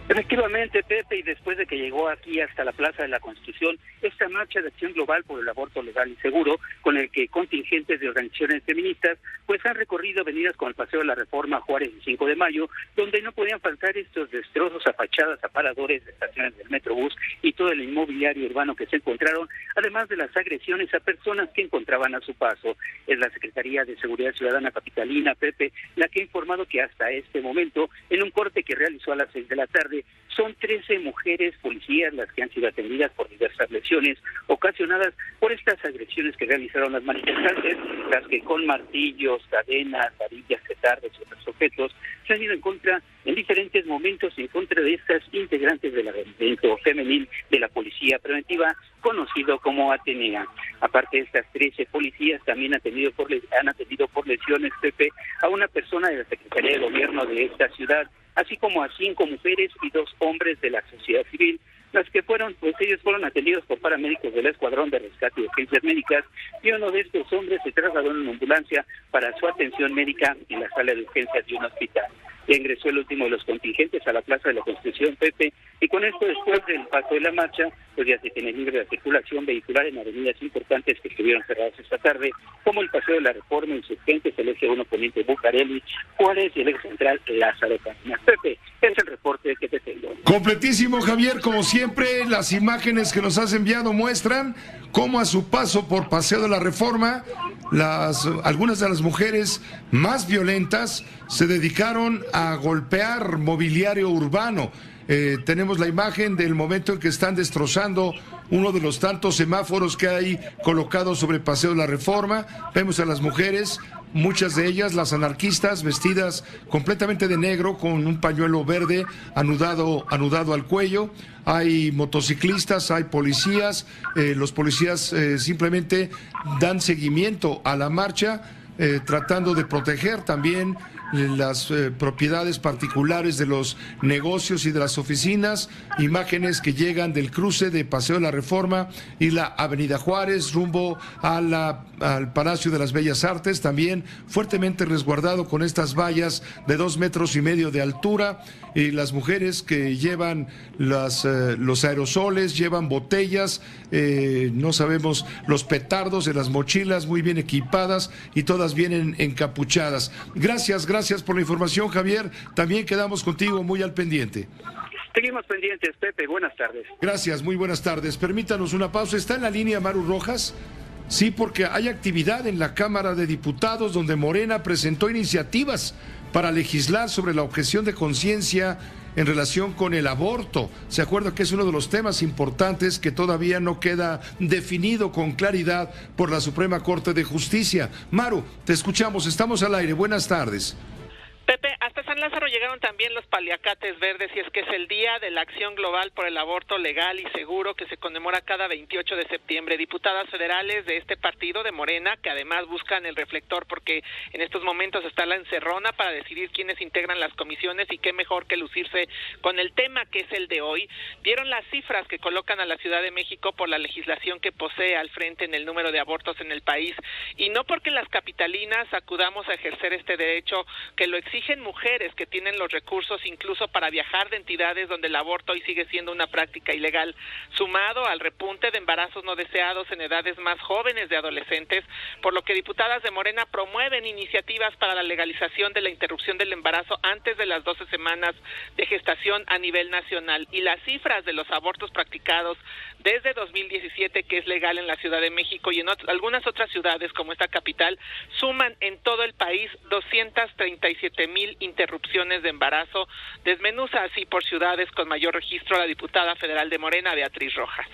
Efectivamente, Pepe, y después de que llegó aquí hasta la Plaza de la Constitución, esta marcha de acción global por el aborto legal y seguro, con el que contingentes de organizaciones feministas pues han recorrido avenidas como el Paseo de la Reforma, Juárez y 5 de Mayo, donde no podían faltar estos destrozos a fachadas, aparadores de estaciones del Metrobús y todo el inmobiliario urbano que se encontraron, además de las agresiones a personas que encontraban a su paso. Es la Secretaría de Seguridad Ciudadana capitalina, Pepe, la que ha informado que hasta este momento, en un corte que realizó a las 6 de la tarde, son 13 mujeres policías las que han sido atendidas por diversas lesiones ocasionadas por estas agresiones que realizaron las manifestantes, las que con martillos, cadenas, varillas, petardos y otros objetos se han ido en diferentes momentos en contra de estas integrantes del movimiento femenil de la Policía Preventiva, conocido como Atenea. Aparte de estas 13 policías, también han atendido por lesiones, Pepe, a una persona de la Secretaría de Gobierno de esta ciudad, así como a 5 mujeres y 2 hombres de la sociedad civil, las que ellos fueron atendidos por paramédicos del Escuadrón de Rescate y Urgencias Médicas, y uno de estos hombres se trasladó en una ambulancia para su atención médica en la sala de urgencias de un hospital. Ya ingresó el último de los contingentes a la Plaza de la Constitución, Pepe, y con esto, después del paso de la marcha, pues ya se tiene libre la circulación vehicular en avenidas importantes que estuvieron cerradas esta tarde, como el Paseo de la Reforma, Insurgentes, el eje 1 Poniente Bucareli, Juárez y el eje central Lázaro Cárdenas. Pepe, es el reporte que te tengo. Completísimo, Javier, como siempre, las imágenes que nos has enviado muestran cómo a su paso por Paseo de la Reforma, algunas de las mujeres más violentas se dedicaron a golpear mobiliario urbano. Tenemos la imagen del momento en que están destrozando uno de los tantos semáforos que hay colocados sobre Paseo de la Reforma. Vemos a las mujeres, muchas de ellas, las anarquistas, vestidas completamente de negro con un pañuelo verde anudado al cuello. Hay motociclistas, hay policías. Los policías simplemente dan seguimiento a la marcha, tratando de proteger también las propiedades particulares de los negocios y de las oficinas. Imágenes que llegan del cruce de Paseo de la Reforma y la Avenida Juárez rumbo al Palacio de las Bellas Artes, también fuertemente resguardado con estas vallas de 2,5 metros de altura, y las mujeres que llevan los aerosoles, llevan botellas, no sabemos, los petardos de las mochilas muy bien equipadas, y todas vienen encapuchadas. Gracias por la información, Javier. También quedamos contigo muy al pendiente. Seguimos pendientes, Pepe. Buenas tardes. Gracias, muy buenas tardes. Permítanos una pausa. ¿Está en la línea Maru Rojas? Sí, porque hay actividad en la Cámara de Diputados donde Morena presentó iniciativas para legislar sobre la objeción de conciencia en relación con el aborto. Se acuerda que es uno de los temas importantes que todavía no queda definido con claridad por la Suprema Corte de Justicia. Maru, te escuchamos, estamos al aire, buenas tardes. Pepe, hasta San Lázaro llegaron también los paliacates verdes y es que es el Día de la Acción Global por el Aborto Legal y Seguro que se conmemora cada 28 de septiembre. Diputadas federales de este partido de Morena, que además buscan el reflector porque en estos momentos está la encerrona para decidir quiénes integran las comisiones y qué mejor que lucirse con el tema que es el de hoy, vieron las cifras que colocan a la Ciudad de México por la legislación que posee al frente en el número de abortos en el país y no porque las capitalinas acudamos a ejercer este derecho que lo exigen mujeres que tienen los recursos incluso para viajar de entidades donde el aborto hoy sigue siendo una práctica ilegal, sumado al repunte de embarazos no deseados en edades más jóvenes de adolescentes, por lo que diputadas de Morena promueven iniciativas para la legalización de la interrupción del embarazo antes de las 12 semanas de gestación a nivel nacional. Y las cifras de los abortos practicados desde 2017, que es legal en la Ciudad de México y en algunas otras ciudades como esta capital, suman en todo el país 237,000 interrupciones de embarazo. Desmenuza así por ciudades con mayor registro la diputada federal de Morena, Beatriz Rojas.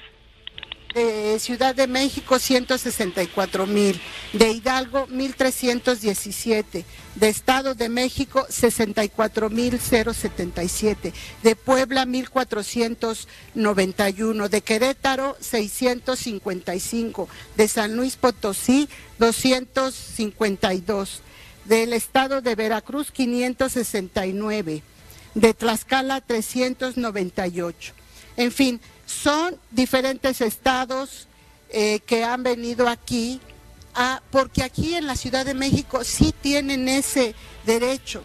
Ciudad de México 164,000, de Hidalgo 1,317, de Estado de México 64,077, de Puebla 1,491, de Querétaro 655, de San Luis Potosí 252, del Estado de Veracruz 569, de Tlaxcala 398, en fin. Son diferentes estados que han venido aquí, porque aquí en la Ciudad de México sí tienen ese derecho.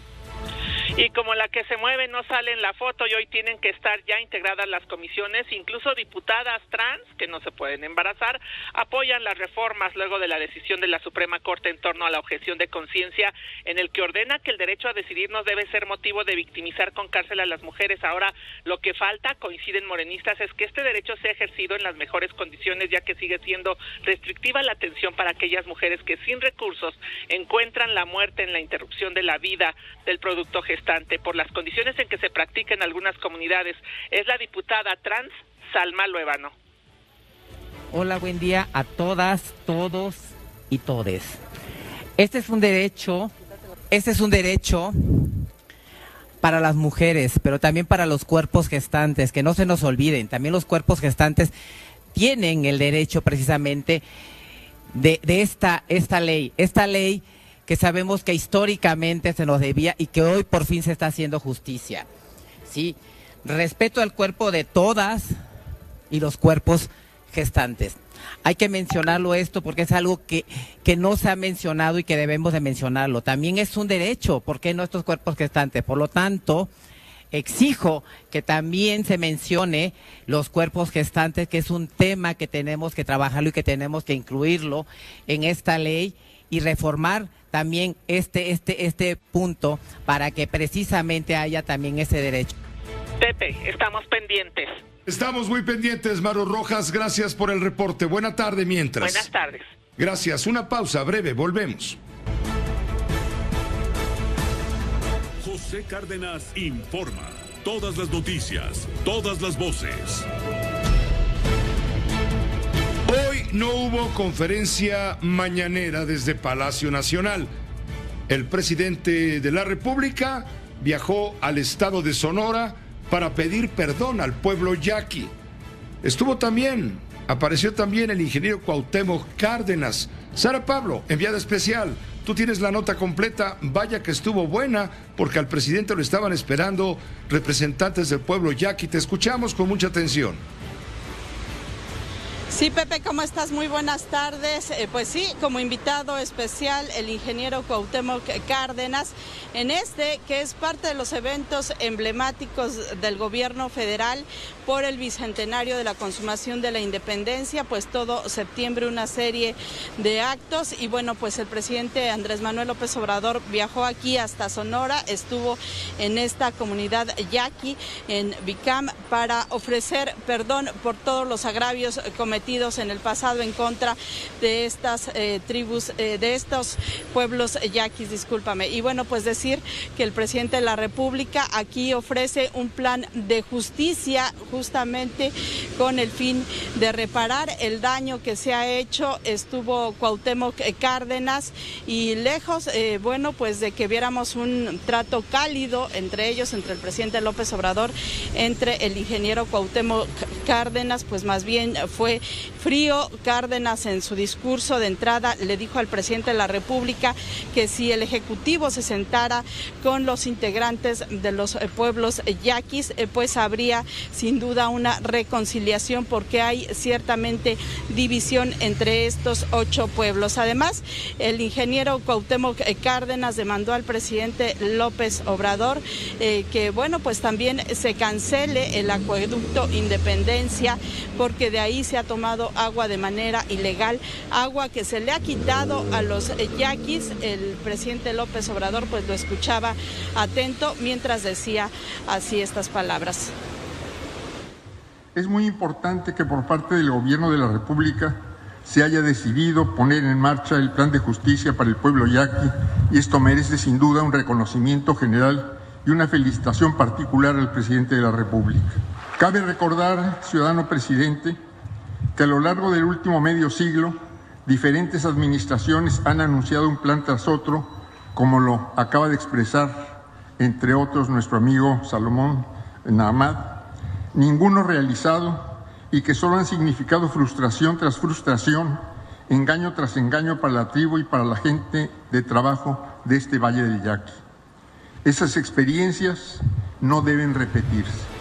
Y como la que se mueve no sale en la foto y hoy tienen que estar ya integradas las comisiones, incluso diputadas trans que no se pueden embarazar, apoyan las reformas luego de la decisión de la Suprema Corte en torno a la objeción de conciencia, en el que ordena que el derecho a decidir no debe ser motivo de victimizar con cárcel a las mujeres. Ahora, lo que falta, coinciden morenistas, es que este derecho sea ejercido en las mejores condiciones, ya que sigue siendo restrictiva la atención para aquellas mujeres que sin recursos encuentran la muerte en la interrupción de la vida del producto gestante por las condiciones en que se practica en algunas comunidades. Es la diputada trans Salma Luevano. Hola, buen día a todas, todos y todes. Este es un derecho para las mujeres, pero también para los cuerpos gestantes, que no se nos olviden, también los cuerpos gestantes tienen el derecho precisamente de esta ley que sabemos que históricamente se nos debía y que hoy por fin se está haciendo justicia. Sí, respeto al cuerpo de todas y los cuerpos gestantes. Hay que mencionarlo esto porque es algo que no se ha mencionado y que debemos de mencionarlo. También es un derecho, ¿por qué no estos cuerpos gestantes? Por lo tanto, exijo que también se mencione los cuerpos gestantes, que es un tema que tenemos que trabajarlo y que tenemos que incluirlo en esta ley y reformar también este punto para que precisamente haya también ese derecho. Pepe, estamos pendientes. Estamos muy pendientes, Maru Rojas, gracias por el reporte. Buena tarde mientras. Buenas tardes. Gracias, una pausa breve, volvemos. José Cárdenas informa. Todas las noticias, todas las voces. Hoy no hubo conferencia mañanera desde Palacio Nacional. El presidente de la República viajó al estado de Sonora para pedir perdón al pueblo yaqui. Apareció también el ingeniero Cuauhtémoc Cárdenas. Sara Pablo, enviada especial, tú tienes la nota completa. Vaya que estuvo buena, porque al presidente lo estaban esperando representantes del pueblo yaqui. Te escuchamos con mucha atención. Sí, Pepe, ¿cómo estás? Muy buenas tardes. Pues sí, como invitado especial el ingeniero Cuauhtémoc Cárdenas, en que es parte de los eventos emblemáticos del gobierno federal por el bicentenario de la consumación de la independencia, pues todo septiembre una serie de actos y bueno, pues el presidente Andrés Manuel López Obrador viajó aquí hasta Sonora, estuvo en esta comunidad yaqui, en Bicam, para ofrecer perdón por todos los agravios cometidos cometidos en el pasado en contra de estas tribus, de estos pueblos yaquis, discúlpame. Y bueno, pues decir que el presidente de la República aquí ofrece un plan de justicia justamente con el fin de reparar el daño que se ha hecho. Estuvo Cuauhtémoc Cárdenas y lejos, bueno, pues de que viéramos un trato cálido entre ellos, entre el presidente López Obrador, entre el ingeniero Cuauhtémoc Cárdenas, pues más bien fue frío. Cárdenas en su discurso de entrada le dijo al presidente de la República que si el Ejecutivo se sentara con los integrantes de los pueblos yaquis, pues habría sin duda una reconciliación, porque hay ciertamente división entre estos 8 pueblos. Además, el ingeniero Cuauhtémoc Cárdenas demandó al presidente López Obrador que, bueno, pues también se cancele el acueducto Independencia, porque de ahí se ha tomado agua de manera ilegal, agua que se le ha quitado a los yaquis. El presidente López Obrador pues lo escuchaba atento mientras decía así estas palabras. Es muy importante que por parte del gobierno de la República se haya decidido poner en marcha el plan de justicia para el pueblo yaqui, y esto merece sin duda un reconocimiento general y una felicitación particular al presidente de la República. Cabe recordar, ciudadano presidente, que a lo largo del último medio siglo, diferentes administraciones han anunciado un plan tras otro, como lo acaba de expresar, entre otros, nuestro amigo Salomón Nahmad, ninguno realizado, y que solo han significado frustración tras frustración, engaño tras engaño para la tribu y para la gente de trabajo de este Valle del Yaqui. Esas experiencias no deben repetirse.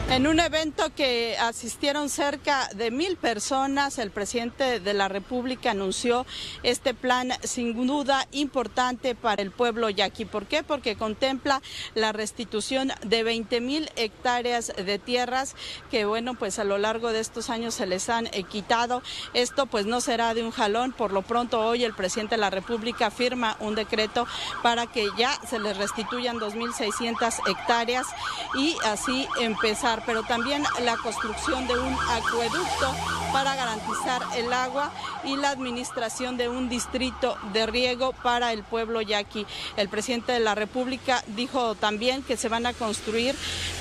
En un evento que asistieron cerca de 1,000 personas, el presidente de la República anunció este plan sin duda importante para el pueblo yaqui. ¿Por qué? Porque contempla la restitución de 20,000 hectáreas de tierras que, bueno, pues a lo largo de estos años se les han quitado. Esto pues no será de un jalón. Por lo pronto hoy el presidente de la República firma un decreto para que ya se les restituyan 2,600 hectáreas y así empezar. Pero también la construcción de un acueducto para garantizar el agua y la administración de un distrito de riego para el pueblo yaqui. El presidente de la República dijo también que se van a construir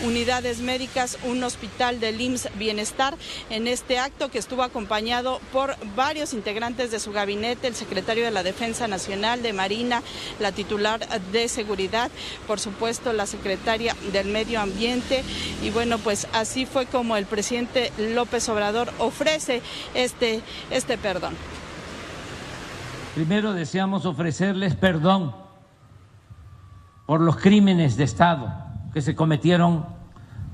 unidades médicas, un hospital del IMSS Bienestar. En este acto, que estuvo acompañado por varios integrantes de su gabinete, el secretario de la Defensa Nacional, de Marina, la titular de Seguridad, por supuesto la secretaria del Medio Ambiente, y bueno, pues así fue como el presidente López Obrador ofrece este perdón. Primero deseamos ofrecerles perdón por los crímenes de Estado que se cometieron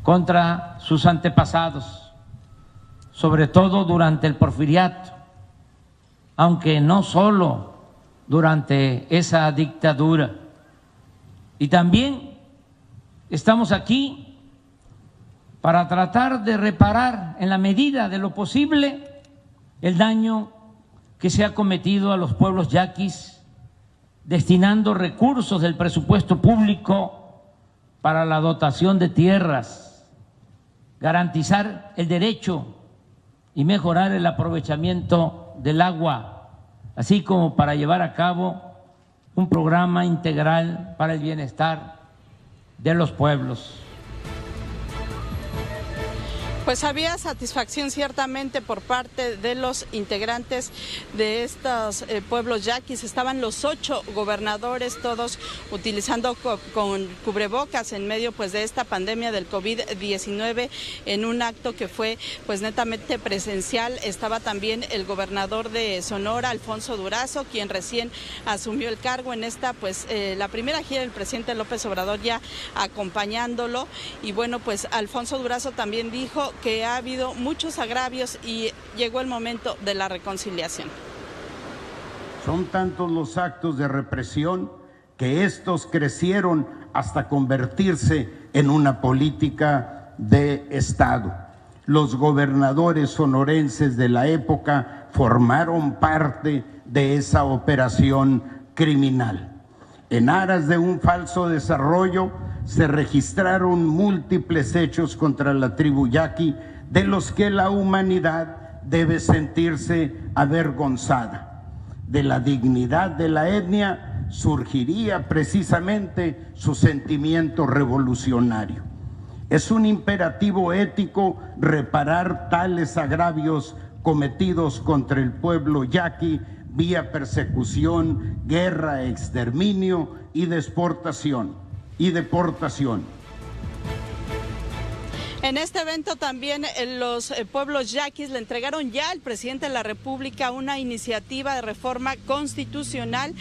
contra sus antepasados, sobre todo durante el Porfiriato, aunque no solo durante esa dictadura. Y también estamos aquí para tratar de reparar en la medida de lo posible el daño que se ha cometido a los pueblos yaquis, destinando recursos del presupuesto público para la dotación de tierras, garantizar el derecho y mejorar el aprovechamiento del agua, así como para llevar a cabo un programa integral para el bienestar de los pueblos. Pues había satisfacción ciertamente por parte de los integrantes de estos pueblos yaquis. Estaban los 8 gobernadores, todos utilizando con cubrebocas en medio pues de esta pandemia del COVID-19, en un acto que fue pues netamente presencial. Estaba también el gobernador de Sonora, Alfonso Durazo, quien recién asumió el cargo en esta pues la primera gira del presidente López Obrador, ya acompañándolo. Y bueno, pues Alfonso Durazo también dijo que ha habido muchos agravios y llegó el momento de la reconciliación. Son tantos los actos de represión que estos crecieron hasta convertirse en una política de Estado. Los gobernadores sonorenses de la época formaron parte de esa operación criminal. En aras de un falso desarrollo, se registraron múltiples hechos contra la tribu yaqui, de los que la humanidad debe sentirse avergonzada. De la dignidad de la etnia surgiría precisamente su sentimiento revolucionario. Es un imperativo ético reparar tales agravios cometidos contra el pueblo yaqui vía persecución, guerra, exterminio y deportación. En este evento también los pueblos yaquis le entregaron ya al presidente de la República una iniciativa de reforma constitucional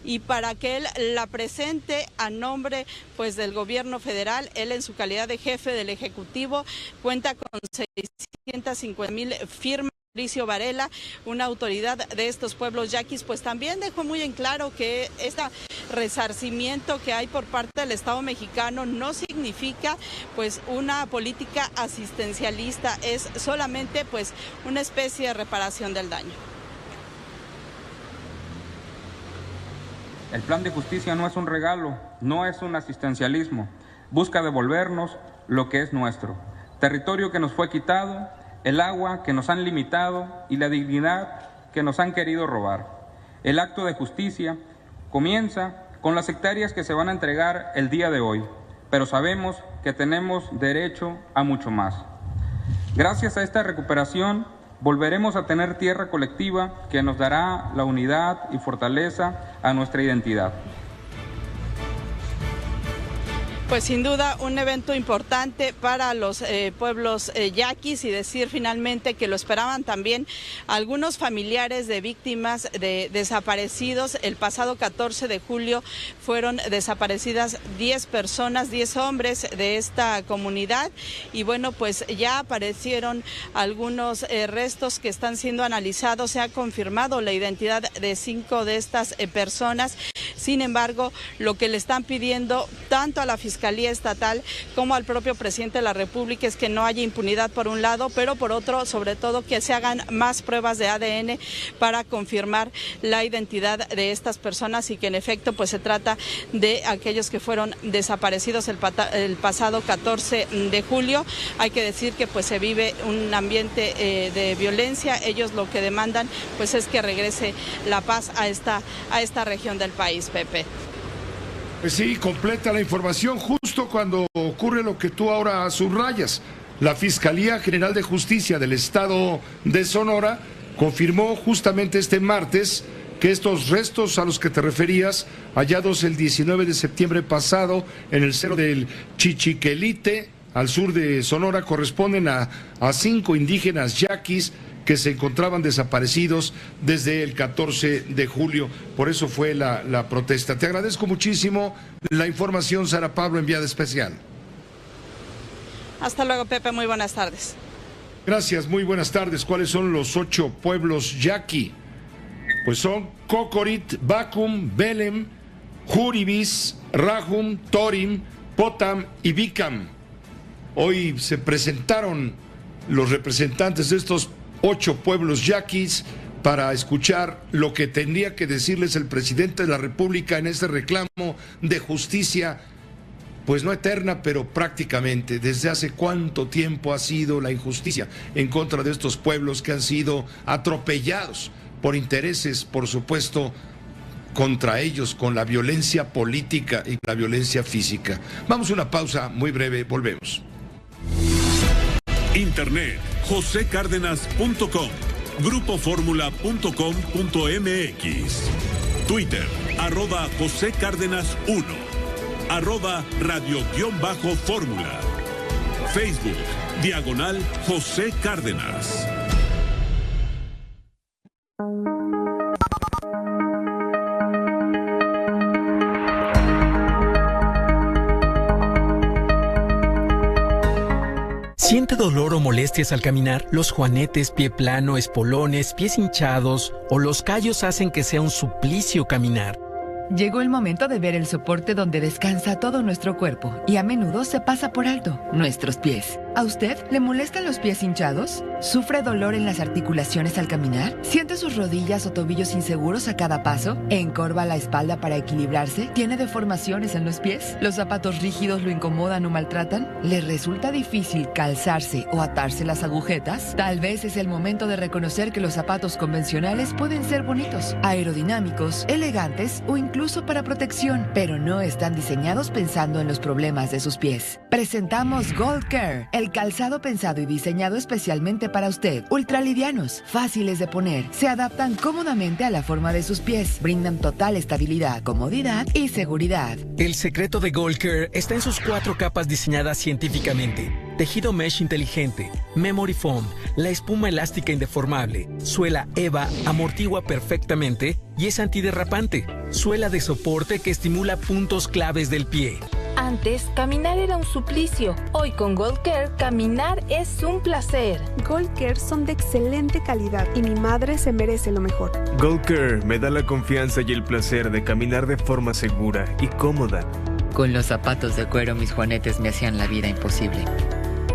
y para que él la presente a nombre pues del gobierno federal. Él, en su calidad de jefe del Ejecutivo, cuenta con 650,000 firmas. Mauricio Varela, una autoridad de estos pueblos yaquis, pues también dejó muy en claro que este resarcimiento que hay por parte del Estado mexicano no significa pues una política asistencialista, es solamente pues una especie de reparación del daño. El plan de justicia no es un regalo, no es un asistencialismo, busca devolvernos lo que es nuestro, territorio que nos fue quitado, el agua que nos han limitado y la dignidad que nos han querido robar. El acto de justicia comienza con las hectáreas que se van a entregar el día de hoy, pero sabemos que tenemos derecho a mucho más. Gracias a esta recuperación, volveremos a tener tierra colectiva que nos dará la unidad y fortaleza a nuestra identidad. Pues sin duda un evento importante para los pueblos yaquis, y decir finalmente que lo esperaban también algunos familiares de víctimas de desaparecidos. El pasado 14 de julio fueron desaparecidas 10 personas, 10 hombres de esta comunidad, y bueno, pues ya aparecieron algunos restos que están siendo analizados. Se ha confirmado la identidad de 5 de estas personas. Sin embargo, lo que le están pidiendo tanto a la Fiscalía Estatal como al propio presidente de la República es que no haya impunidad por un lado, pero por otro, sobre todo, que se hagan más pruebas de ADN para confirmar la identidad de estas personas y que en efecto pues se trata de aquellos que fueron desaparecidos el pasado 14 de julio. Hay que decir que pues se vive un ambiente de violencia. Ellos lo que demandan pues es que regrese la paz a esta región del país. Pepe. Pues sí, completa la información justo cuando ocurre lo que tú ahora subrayas. La Fiscalía General de Justicia del Estado de Sonora confirmó justamente este martes que estos restos a los que te referías, hallados el 19 de septiembre pasado en el cerro del Chichiquelite, al sur de Sonora, corresponden a 5 indígenas yaquis que se encontraban desaparecidos desde el 14 de julio. Por eso fue la protesta. Te agradezco muchísimo la información, Sara Pablo, enviada especial. Hasta luego, Pepe. Muy buenas tardes. Gracias, muy buenas tardes. ¿Cuáles son los 8 pueblos yaqui? Pues son Cocorit, Bacum, Belem, Juribis, Rajum, Torim, Potam y Bicam. Hoy se presentaron los representantes de estos 8 pueblos yaquis para escuchar lo que tendría que decirles el presidente de la República en este reclamo de justicia, pues no eterna, pero prácticamente. ¿Desde hace cuánto tiempo ha sido la injusticia en contra de estos pueblos que han sido atropellados por intereses, por supuesto, contra ellos, con la violencia política y la violencia física? Vamos a una pausa muy breve, volvemos. Internet, josecárdenas.com, grupoformula.com.mx, Twitter, @JoséCárdenas1, @radio_fórmula, Facebook, /José Cárdenas. ¿Siente dolor o molestias al caminar? Los juanetes, pie plano, espolones, pies hinchados o los callos hacen que sea un suplicio caminar. Llegó el momento de ver el soporte donde descansa todo nuestro cuerpo y a menudo se pasa por alto, nuestros pies. ¿A usted le molestan los pies hinchados? ¿Sufre dolor en las articulaciones al caminar? ¿Siente sus rodillas o tobillos inseguros a cada paso? ¿Encorva la espalda para equilibrarse? ¿Tiene deformaciones en los pies? ¿Los zapatos rígidos lo incomodan o maltratan? ¿Le resulta difícil calzarse o atarse las agujetas? Tal vez es el momento de reconocer que los zapatos convencionales pueden ser bonitos, aerodinámicos, elegantes o incluso para protección, pero no están diseñados pensando en los problemas de sus pies. Presentamos Gold Care, el calzado pensado y diseñado especialmente para usted. Ultralivianos, fáciles de poner, se adaptan cómodamente a la forma de sus pies, brindan total estabilidad, comodidad y seguridad. El secreto de Gold Care está en sus 4 capas diseñadas científicamente. Tejido mesh inteligente, memory foam, la espuma elástica indeformable, suela EVA amortigua perfectamente y es antiderrapante, suela de soporte que estimula puntos claves del pie. Antes, caminar era un suplicio. Hoy con Gold Care, caminar es un placer. Gold Care son de excelente calidad y mi madre se merece lo mejor. Gold Care me da la confianza y el placer de caminar de forma segura y cómoda. Con los zapatos de cuero mis juanetes me hacían la vida imposible.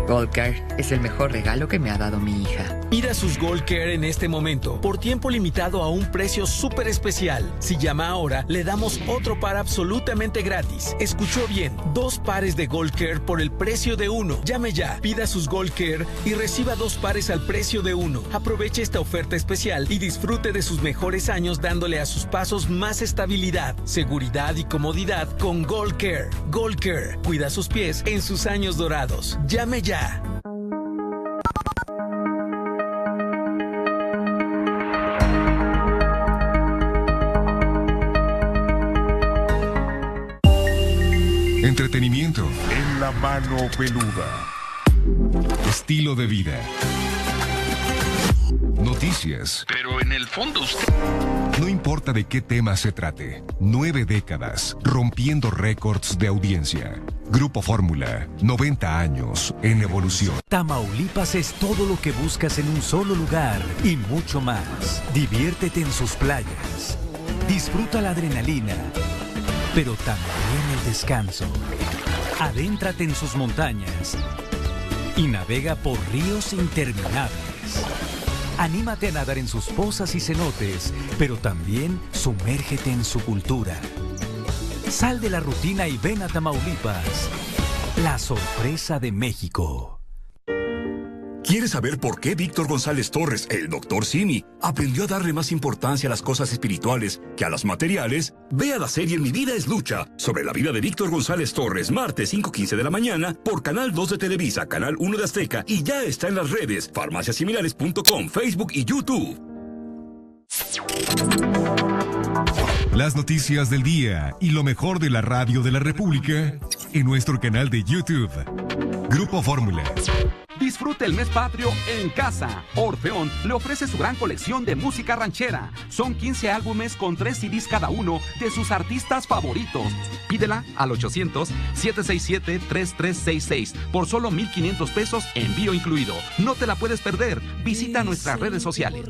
Gold Care es el mejor regalo que me ha dado mi hija. Pida sus Gold Care en este momento, por tiempo limitado a un precio súper especial. Si llama ahora, le damos otro par absolutamente gratis. Escuchó bien, 2 pares de Gold Care por el precio de 1. Llame ya, pida sus Gold Care y reciba 2 pares al precio de 1. Aproveche esta oferta especial y disfrute de sus mejores años dándole a sus pasos más estabilidad, seguridad y comodidad con Gold Care. Gold Care, cuida sus pies en sus años dorados. Llame ya. Entretenimiento. En la mano peluda. Estilo de vida. Noticias. Pero en el fondo usted... No importa de qué tema se trate. 9 décadas rompiendo récords de audiencia. Grupo Fórmula, 90 años en evolución. Tamaulipas es todo lo que buscas en un solo lugar y mucho más. Diviértete en sus playas. Disfruta la adrenalina, pero también el descanso. Adéntrate en sus montañas y navega por ríos interminables. Anímate a nadar en sus pozas y cenotes, pero también sumérgete en su cultura. Sal de la rutina y ven a Tamaulipas, la sorpresa de México. ¿Quieres saber por qué Víctor González Torres, el Dr. Simi, aprendió a darle más importancia a las cosas espirituales que a las materiales? Ve a la serie Mi Vida es Lucha, sobre la vida de Víctor González Torres, martes 5:15 de la mañana, por Canal 2 de Televisa, Canal 1 de Azteca, y ya está en las redes farmaciasimilares.com, Facebook y YouTube. Las noticias del día y lo mejor de la radio de la República en nuestro canal de YouTube. Grupo Fórmula. Disfrute el mes patrio en casa. Orfeón le ofrece su gran colección de música ranchera. Son 15 álbumes con 3 CDs cada uno de sus artistas favoritos. Pídela al 800-767-3366 por solo 1,500 pesos, envío incluido. No te la puedes perder. Visita nuestras redes sociales.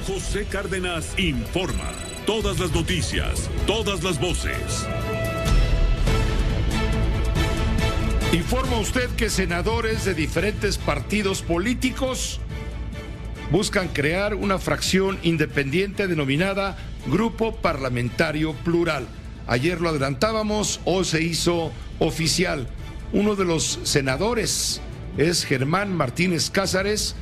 José Cárdenas informa. Todas las noticias, todas las voces. Informa usted que senadores de diferentes partidos políticos buscan crear una fracción independiente denominada Grupo Parlamentario Plural. Ayer lo adelantábamos, hoy se hizo oficial. Uno de los senadores es Germán Martínez Cázares.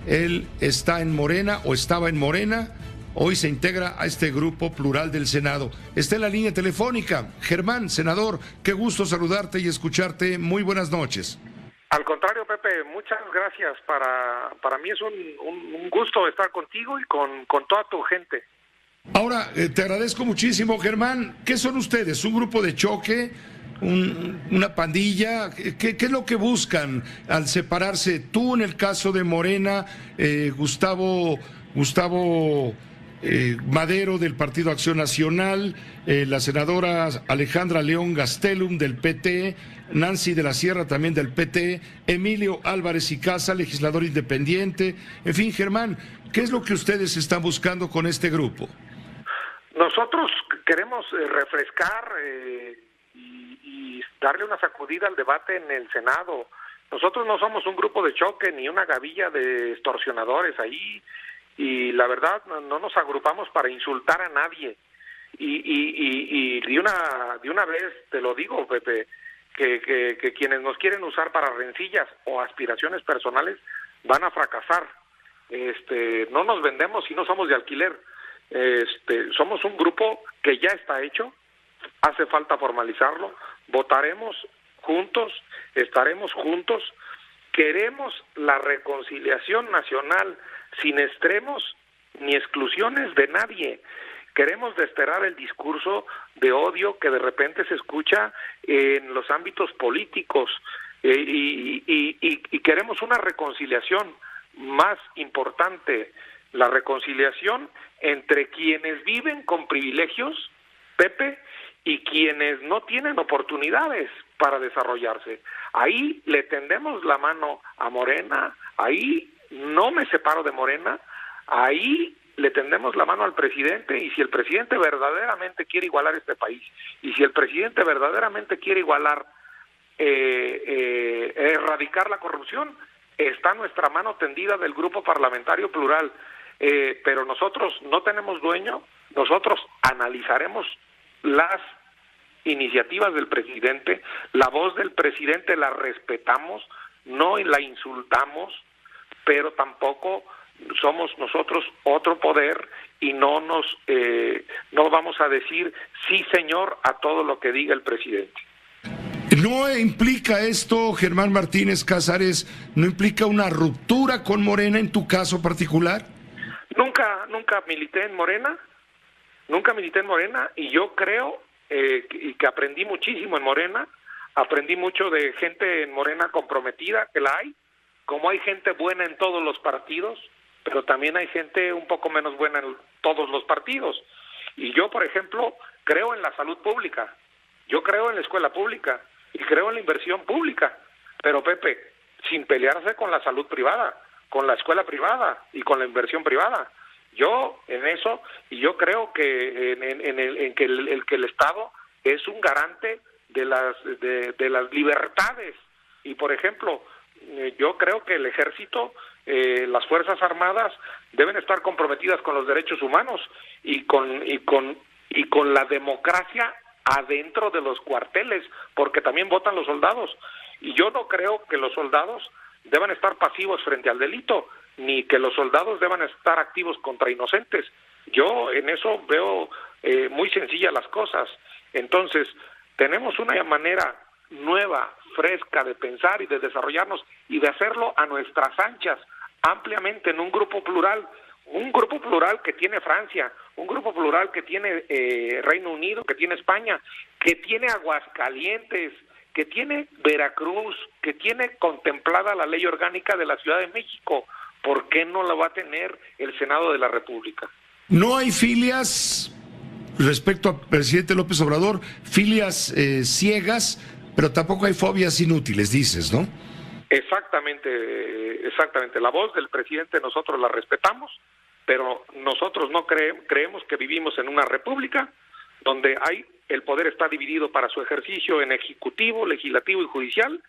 Él está en Morena o estaba en Morena. Hoy se integra a este Grupo Plural del Senado. Está en la línea telefónica. Germán, senador, qué gusto saludarte y escucharte. Muy buenas noches. Al contrario, Pepe, muchas gracias. Para mí es un gusto estar contigo y con toda tu gente. Ahora, te agradezco muchísimo, Germán. ¿Qué son ustedes? ¿Un grupo de choque? ¿Una pandilla? ¿Qué es lo que buscan al separarse? Tú en el caso de Morena, Gustavo Madero del Partido Acción Nacional, la senadora Alejandra León Gastelum del PT, Nancy de la Sierra también del PT, Emilio Álvarez y Casa, legislador independiente. En fin, Germán, ¿qué es lo que ustedes están buscando con este grupo? Nosotros queremos refrescar y darle una sacudida al debate en el Senado. Nosotros no somos un grupo de choque ni una gavilla de extorsionadores ahí, y la verdad no nos agrupamos para insultar a nadie. Y de una vez te lo digo, Pepe, que quienes nos quieren usar para rencillas o aspiraciones personales van a fracasar. No nos vendemos y no somos de alquiler. Somos un grupo que ya está hecho, hace falta formalizarlo, votaremos juntos, estaremos juntos, queremos la reconciliación nacional sin extremos ni exclusiones de nadie. Queremos desterrar el discurso de odio que de repente se escucha en los ámbitos políticos, y queremos una reconciliación más importante, la reconciliación entre quienes viven con privilegios, Pepe, y quienes no tienen oportunidades para desarrollarse. Ahí le tendemos la mano a Morena, ahí no me separo de Morena, ahí le tendemos la mano al presidente, y si el presidente verdaderamente quiere igualar este país, y si el presidente verdaderamente quiere erradicar la corrupción, está nuestra mano tendida del Grupo Parlamentario Plural, pero nosotros no tenemos dueño, nosotros analizaremos las iniciativas del presidente, la voz del presidente la respetamos, no la insultamos, pero tampoco somos nosotros otro poder y no vamos a decir sí señor a todo lo que diga el presidente. ¿No implica esto, Germán Martínez Casares, no implica una ruptura con Morena en tu caso particular? Nunca milité en Morena, y yo creo que aprendí muchísimo en Morena, aprendí mucho de gente en Morena comprometida, que la hay, como hay gente buena en todos los partidos, pero también hay gente un poco menos buena en todos los partidos. Y yo, por ejemplo, creo en la salud pública, yo creo en la escuela pública y creo en la inversión pública, pero Pepe, sin pelearse con la salud privada, con la escuela privada y con la inversión privada. Yo en eso, y yo creo que en que el Estado es un garante de las libertades. Y por ejemplo, yo creo que el Ejército, las Fuerzas Armadas deben estar comprometidas con los derechos humanos y con la democracia adentro de los cuarteles, porque también votan los soldados. Y yo no creo que los soldados deban estar pasivos frente al delito, ni que los soldados deban estar activos contra inocentes. Yo en eso veo muy sencillas las cosas. Entonces, tenemos una manera nueva, fresca de pensar y de desarrollarnos y de hacerlo a nuestras anchas, ampliamente en un grupo plural que tiene Francia, un grupo plural que tiene Reino Unido, que tiene España, que tiene Aguascalientes, que tiene Veracruz, que tiene contemplada la ley orgánica de la Ciudad de México. ¿Por qué no la va a tener el Senado de la República? No hay filias, respecto al presidente López Obrador, filias ciegas, pero tampoco hay fobias inútiles, dices, ¿no? Exactamente. La voz del presidente nosotros la respetamos, pero nosotros no creemos que vivimos en una república donde el poder está dividido para su ejercicio en ejecutivo, legislativo y judicial,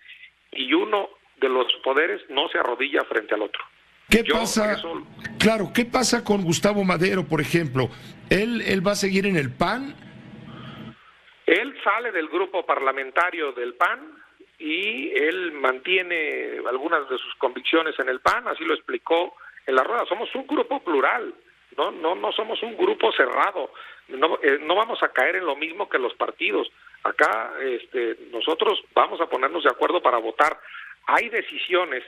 y uno de los poderes no se arrodilla frente al otro. ¿Qué pasa con Gustavo Madero, por ejemplo? ¿Él va a seguir en el PAN? Él sale del grupo parlamentario del PAN y él mantiene algunas de sus convicciones en el PAN, así lo explicó en la rueda. Somos un grupo plural, no somos un grupo cerrado, no vamos a caer en lo mismo que los partidos. Acá nosotros vamos a ponernos de acuerdo para votar. Hay decisiones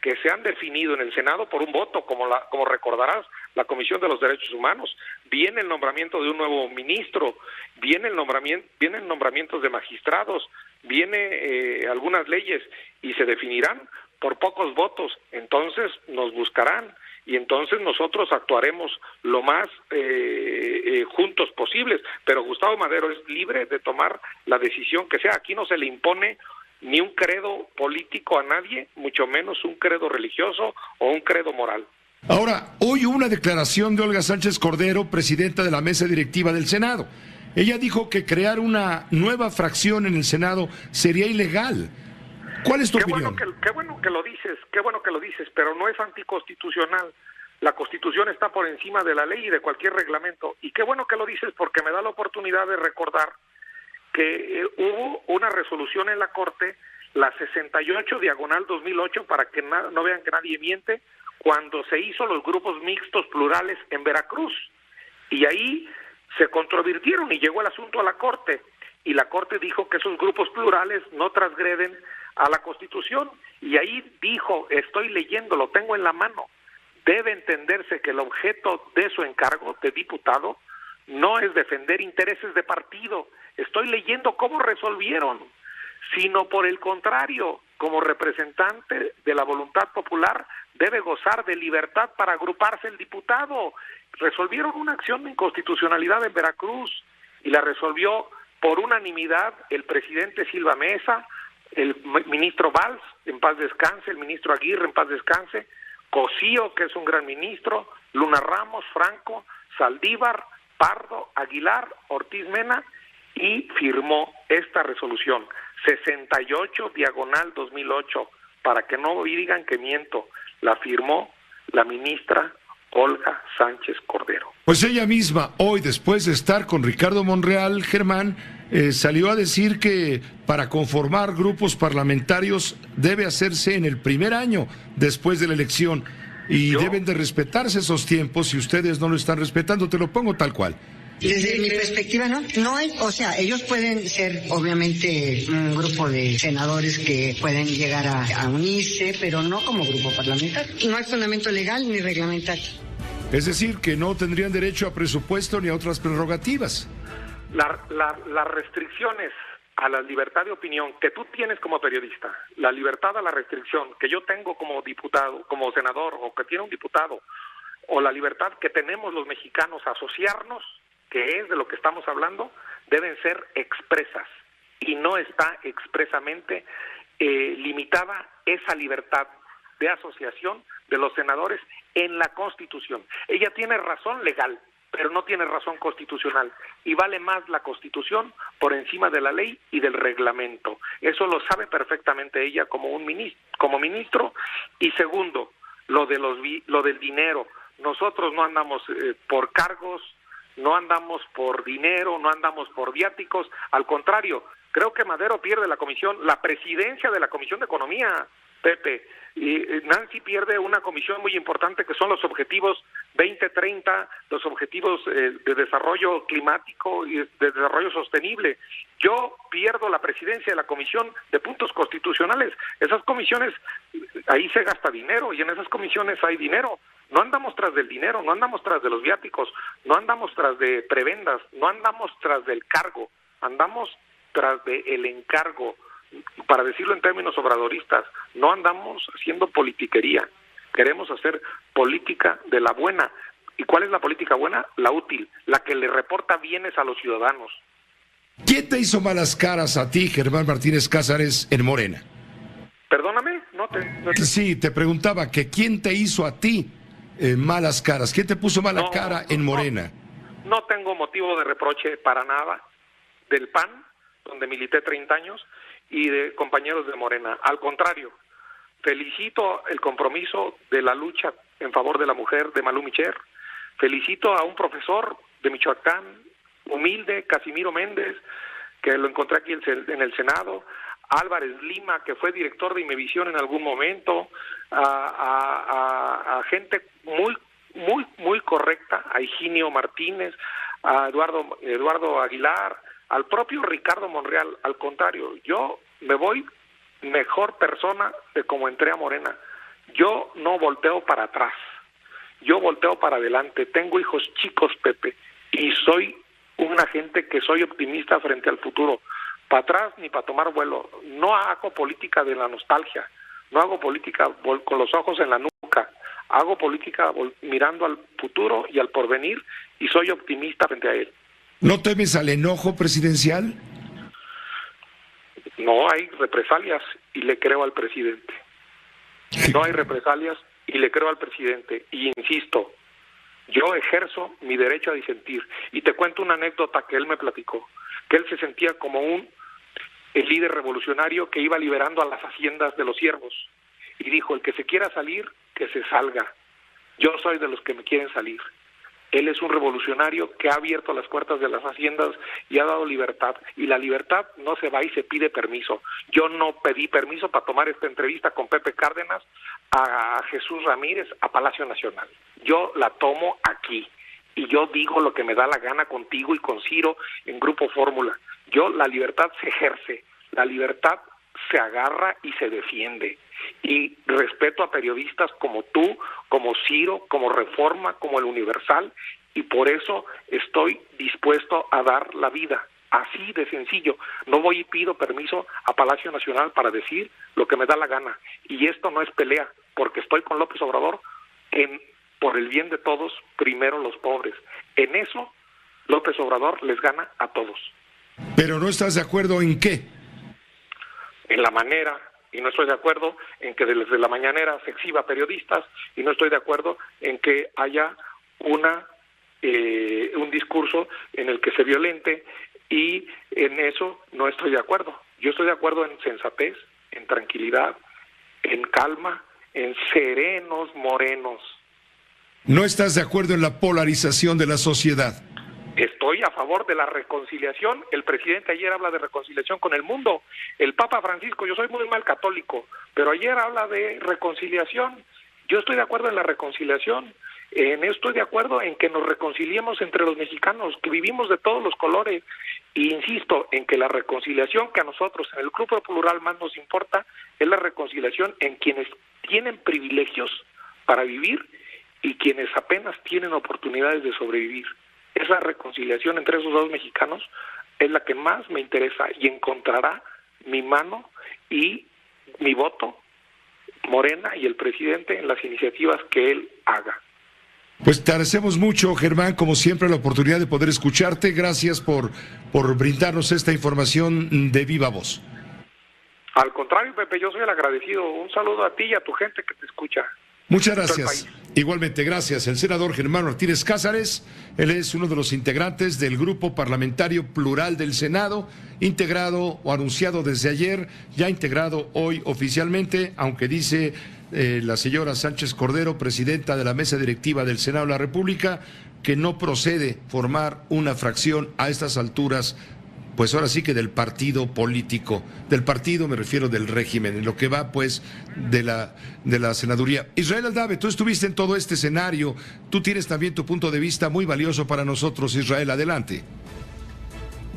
que se han definido en el Senado por un voto, como recordarás, la Comisión de los Derechos Humanos. Viene el nombramiento de un nuevo ministro, vienen nombramientos de magistrados, viene algunas leyes y se definirán por pocos votos. Entonces nos buscarán y entonces nosotros actuaremos lo más juntos posibles. Pero Gustavo Madero es libre de tomar la decisión que sea. Aquí no se le impone ni un credo político a nadie, mucho menos un credo religioso o un credo moral. Ahora, hoy hubo una declaración de Olga Sánchez Cordero, presidenta de la mesa directiva del Senado. ella dijo que crear una nueva fracción en el Senado sería ilegal. ¿Cuál es tu opinión? Qué bueno que lo dices, pero no es anticonstitucional. La Constitución está por encima de la ley y de cualquier reglamento. Y qué bueno que lo dices porque me da la oportunidad de recordar que hubo una resolución en la Corte, la 68/2008, para que no vean que nadie miente, cuando se hizo los grupos mixtos plurales en Veracruz. Y ahí se controvirtieron y llegó el asunto a la Corte. Y la Corte dijo que esos grupos plurales no transgreden a la Constitución. Y ahí dijo, estoy leyendo, lo tengo en la mano, debe entenderse que el objeto de su encargo de diputado no es defender intereses de partido, estoy leyendo cómo resolvieron, sino por el contrario, como representante de la voluntad popular, debe gozar de libertad para agruparse el diputado. Resolvieron una acción de inconstitucionalidad en Veracruz y la resolvió por unanimidad el presidente Silva Mesa, el ministro Valls, en paz descanse, el ministro Aguirre, en paz descanse, Cosío, que es un gran ministro, Luna Ramos, Franco, Saldívar, Pardo, Aguilar, Ortiz Mena, y firmó esta resolución 68/2008, para que no digan que miento, la firmó la ministra Olga Sánchez Cordero. Pues ella misma, hoy, después de estar con Ricardo Monreal, Germán, salió a decir que para conformar grupos parlamentarios debe hacerse en el primer año después de la elección y deben de respetarse esos tiempos. Si ustedes no lo están respetando, te lo pongo tal cual. Desde mi perspectiva, no hay, o sea, ellos pueden ser obviamente un grupo de senadores que pueden llegar a unirse, pero no como grupo parlamentario. No hay fundamento legal ni reglamentario. Es decir, que no tendrían derecho a presupuesto ni a otras prerrogativas. Las restricciones a la libertad de opinión que tú tienes como periodista, la libertad a la restricción que yo tengo como diputado, como senador, o que tiene un diputado, o la libertad que tenemos los mexicanos a asociarnos, que es de lo que estamos hablando, deben ser expresas, y no está expresamente limitada esa libertad de asociación de los senadores en la Constitución. Ella tiene razón legal, pero no tiene razón constitucional, y vale más la Constitución por encima de la ley y del reglamento. Eso lo sabe perfectamente ella como ministro. Y segundo, lo del dinero. Nosotros no andamos por cargos, no andamos por dinero, no andamos por viáticos. Al contrario, creo que Madero pierde la presidencia de la Comisión de Economía, Pepe, y Nancy pierde una comisión muy importante que son los objetivos 2030, los objetivos de desarrollo climático y de desarrollo sostenible. Yo pierdo la presidencia de la Comisión de Puntos Constitucionales. Esas comisiones, ahí se gasta dinero y en esas comisiones hay dinero. No andamos tras del dinero, no andamos tras de los viáticos, no andamos tras de prebendas, no andamos tras del cargo, andamos tras del encargo. Para decirlo en términos obradoristas, no andamos haciendo politiquería, queremos hacer política de la buena. ¿Y cuál es la política buena? La útil, la que le reporta bienes a los ciudadanos. ¿Quién te hizo malas caras a ti, Germán Martínez Cázares, en Morena? Perdóname, Sí, te preguntaba que quién te hizo a ti malas caras, ¿quién te puso mala cara en Morena? No tengo motivo de reproche para nada del PAN, donde milité 30 años, y de compañeros de Morena. Al contrario, felicito el compromiso de la lucha en favor de la mujer de Malú Micher, felicito a un profesor de Michoacán, humilde, Casimiro Méndez, que lo encontré aquí en el Senado, Álvarez Lima, que fue director de Imevisión en algún momento, a gente muy correcta, a Higinio Martínez, a Eduardo Aguilar, al propio Ricardo Monreal. Al contrario, yo me voy mejor persona de como entré a Morena. Yo no volteo para atrás, yo volteo para adelante. Tengo hijos chicos, Pepe, y soy una gente que soy optimista frente al futuro. Para atrás ni para tomar vuelo. No hago política de la nostalgia, no hago política con los ojos en la nuca, hago política mirando al futuro y al porvenir, y soy optimista frente a él. ¿No temes al enojo presidencial? No hay represalias y le creo al presidente. No hay represalias y le creo al presidente. Y insisto, Yo ejerzo mi derecho a disentir. Y te cuento una anécdota que él me platicó, que él se sentía como el líder revolucionario que iba liberando a las haciendas de los siervos. Y dijo, el que se quiera salir, que se salga. Yo soy de los que me quieren salir. Él es un revolucionario que ha abierto las puertas de las haciendas y ha dado libertad. Y la libertad no se va y se pide permiso. Yo no pedí permiso para tomar esta entrevista con Pepe Cárdenas, a Jesús Ramírez, a Palacio Nacional. Yo la tomo aquí. Y yo digo lo que me da la gana contigo y con Ciro en Grupo Fórmula. La libertad se ejerce. La libertad se agarra y se defiende. Y respeto a periodistas como tú, como Ciro, como Reforma, como El Universal, y por eso estoy dispuesto a dar la vida, así de sencillo. No voy y pido permiso a Palacio Nacional para decir lo que me da la gana, y esto no es pelea, porque estoy con López Obrador por el bien de todos, primero los pobres. En eso López Obrador les gana a todos. ¿Pero no estás de acuerdo en qué? En la manera. Y no estoy de acuerdo en que desde la mañanera se exhiba periodistas, y no estoy de acuerdo en que haya un discurso en el que se violente, y en eso no estoy de acuerdo. Yo estoy de acuerdo en sensatez, en tranquilidad, en calma, en serenos morenos. ¿No estás de acuerdo en la polarización de la sociedad? Estoy a favor de la reconciliación. El presidente ayer habla de reconciliación con el mundo. El Papa Francisco, yo soy muy mal católico, pero ayer habla de reconciliación. Yo estoy de acuerdo en la reconciliación. Estoy de acuerdo en que nos reconciliemos entre los mexicanos, que vivimos de todos los colores. E insisto en que la reconciliación que a nosotros en el Grupo Plural más nos importa es la reconciliación en quienes tienen privilegios para vivir y quienes apenas tienen oportunidades de sobrevivir. Esa reconciliación entre esos dos mexicanos es la que más me interesa, y encontrará mi mano y mi voto, Morena y el presidente, en las iniciativas que él haga. Pues te agradecemos mucho, Germán, como siempre, la oportunidad de poder escucharte. Gracias por brindarnos esta información de viva voz. Al contrario, Pepe, yo soy el agradecido. Un saludo a ti y a tu gente que te escucha. Muchas gracias. Igualmente, gracias. El senador Germán Martínez Cázares, él es uno de los integrantes del Grupo Parlamentario Plural del Senado, integrado o anunciado desde ayer, ya integrado hoy oficialmente, aunque dice la señora Sánchez Cordero, presidenta de la mesa directiva del Senado de la República, que no procede formar una fracción a estas alturas, pues ahora sí que del partido político, del partido me refiero del régimen, en lo que va pues de la senaduría. Israel Aldave, tú estuviste en todo este escenario, tú tienes también tu punto de vista muy valioso para nosotros. Israel, adelante.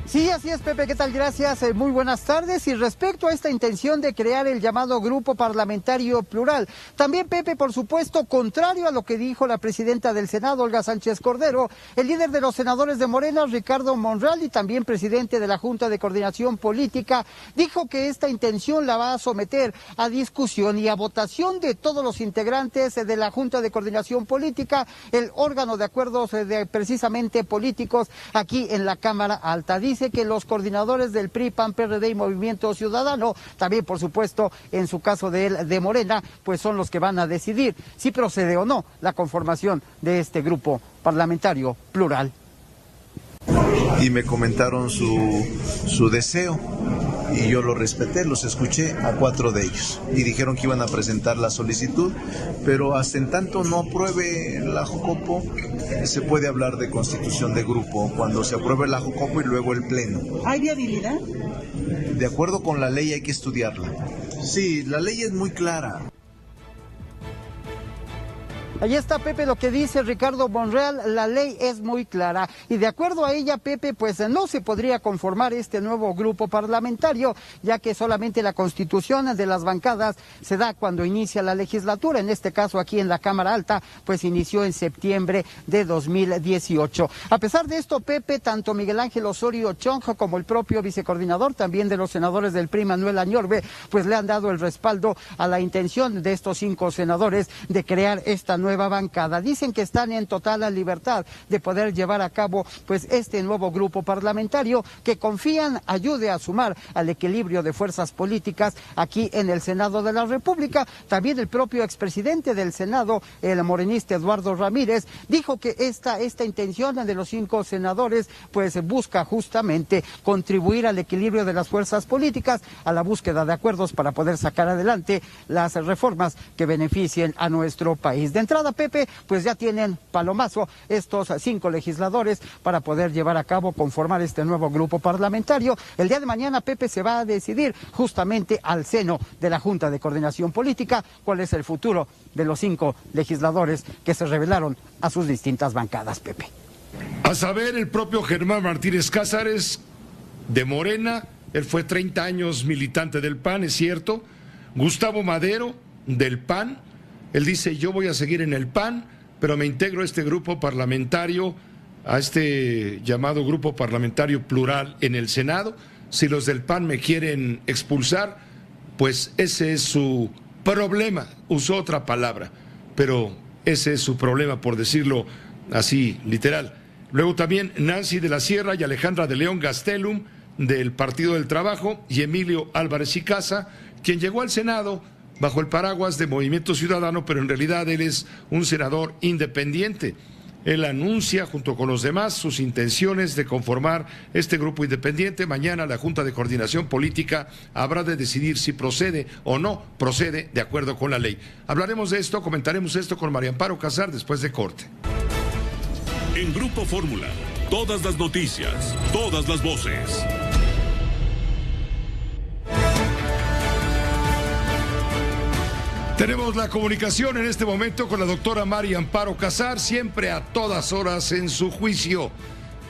Sí, así es, Pepe, ¿qué tal? Gracias, muy buenas tardes. Y respecto a esta intención de crear el llamado Grupo Parlamentario Plural, también, Pepe, por supuesto, contrario a lo que dijo la presidenta del Senado, Olga Sánchez Cordero, el líder de los senadores de Morena, Ricardo Monreal, y también presidente de la Junta de Coordinación Política, dijo que esta intención la va a someter a discusión y a votación de todos los integrantes de la Junta de Coordinación Política, el órgano de acuerdos precisamente políticos aquí en la Cámara Alta. Dice que los coordinadores del PRI, PAN, PRD y Movimiento Ciudadano, también por supuesto en su caso de Morena, pues son los que van a decidir si procede o no la conformación de este grupo parlamentario plural. Y me comentaron su deseo y yo lo respeté, los escuché a 4 de ellos y dijeron que iban a presentar la solicitud, pero hasta en tanto no apruebe la JOCOPO se puede hablar de constitución de grupo, cuando se apruebe la JOCOPO y luego el pleno. ¿Hay viabilidad? De acuerdo con la ley hay que estudiarla. Sí, la ley es muy clara. Ahí está, Pepe, lo que dice Ricardo Monreal, la ley es muy clara y de acuerdo a ella, Pepe, pues no se podría conformar este nuevo grupo parlamentario, ya que solamente la constitución de las bancadas se da cuando inicia la legislatura, en este caso aquí en la Cámara Alta, pues inició en septiembre de 2018. A pesar de esto, Pepe, tanto Miguel Ángel Osorio Chong como el propio vicecoordinador también de los senadores del PRI, Manuel Añorbe, pues le han dado el respaldo a la intención de estos 5 senadores de crear esta nueva bancada. Dicen que están en total libertad de poder llevar a cabo pues este nuevo grupo parlamentario que confían ayude a sumar al equilibrio de fuerzas políticas aquí en el Senado de la República. También el propio expresidente del Senado, el morenista Eduardo Ramírez, dijo que esta intención de los 5 senadores pues busca justamente contribuir al equilibrio de las fuerzas políticas, a la búsqueda de acuerdos para poder sacar adelante las reformas que beneficien a nuestro país. De entrada, Pepe, pues ya tienen palomazo estos 5 legisladores para poder llevar a cabo, conformar este nuevo grupo parlamentario. El día de mañana, Pepe, se va a decidir justamente al seno de la Junta de Coordinación Política cuál es el futuro de los 5 legisladores que se rebelaron a sus distintas bancadas, Pepe. A saber, el propio Germán Martínez Cázares, de Morena, él fue 30 años militante del PAN, es cierto. Gustavo Madero, del PAN, él dice, yo voy a seguir en el PAN, pero me integro a este grupo parlamentario, a este llamado grupo parlamentario plural en el Senado. Si los del PAN me quieren expulsar, pues ese es su problema, usó otra palabra, pero ese es su problema, por decirlo así, literal. Luego también Nancy de la Sierra y Alejandra de León Gastelum, del Partido del Trabajo, y Emilio Álvarez y Casa, quien llegó al Senado bajo el paraguas de Movimiento Ciudadano, pero en realidad él es un senador independiente. Él anuncia junto con los demás sus intenciones de conformar este grupo independiente. Mañana la Junta de Coordinación Política habrá de decidir si procede o no procede de acuerdo con la ley. Hablaremos de esto, comentaremos esto con María Amparo Casar después de corte. En Grupo Fórmula, todas las noticias, todas las voces. Tenemos la comunicación en este momento con la doctora María Amparo Casar, siempre a todas horas en su juicio,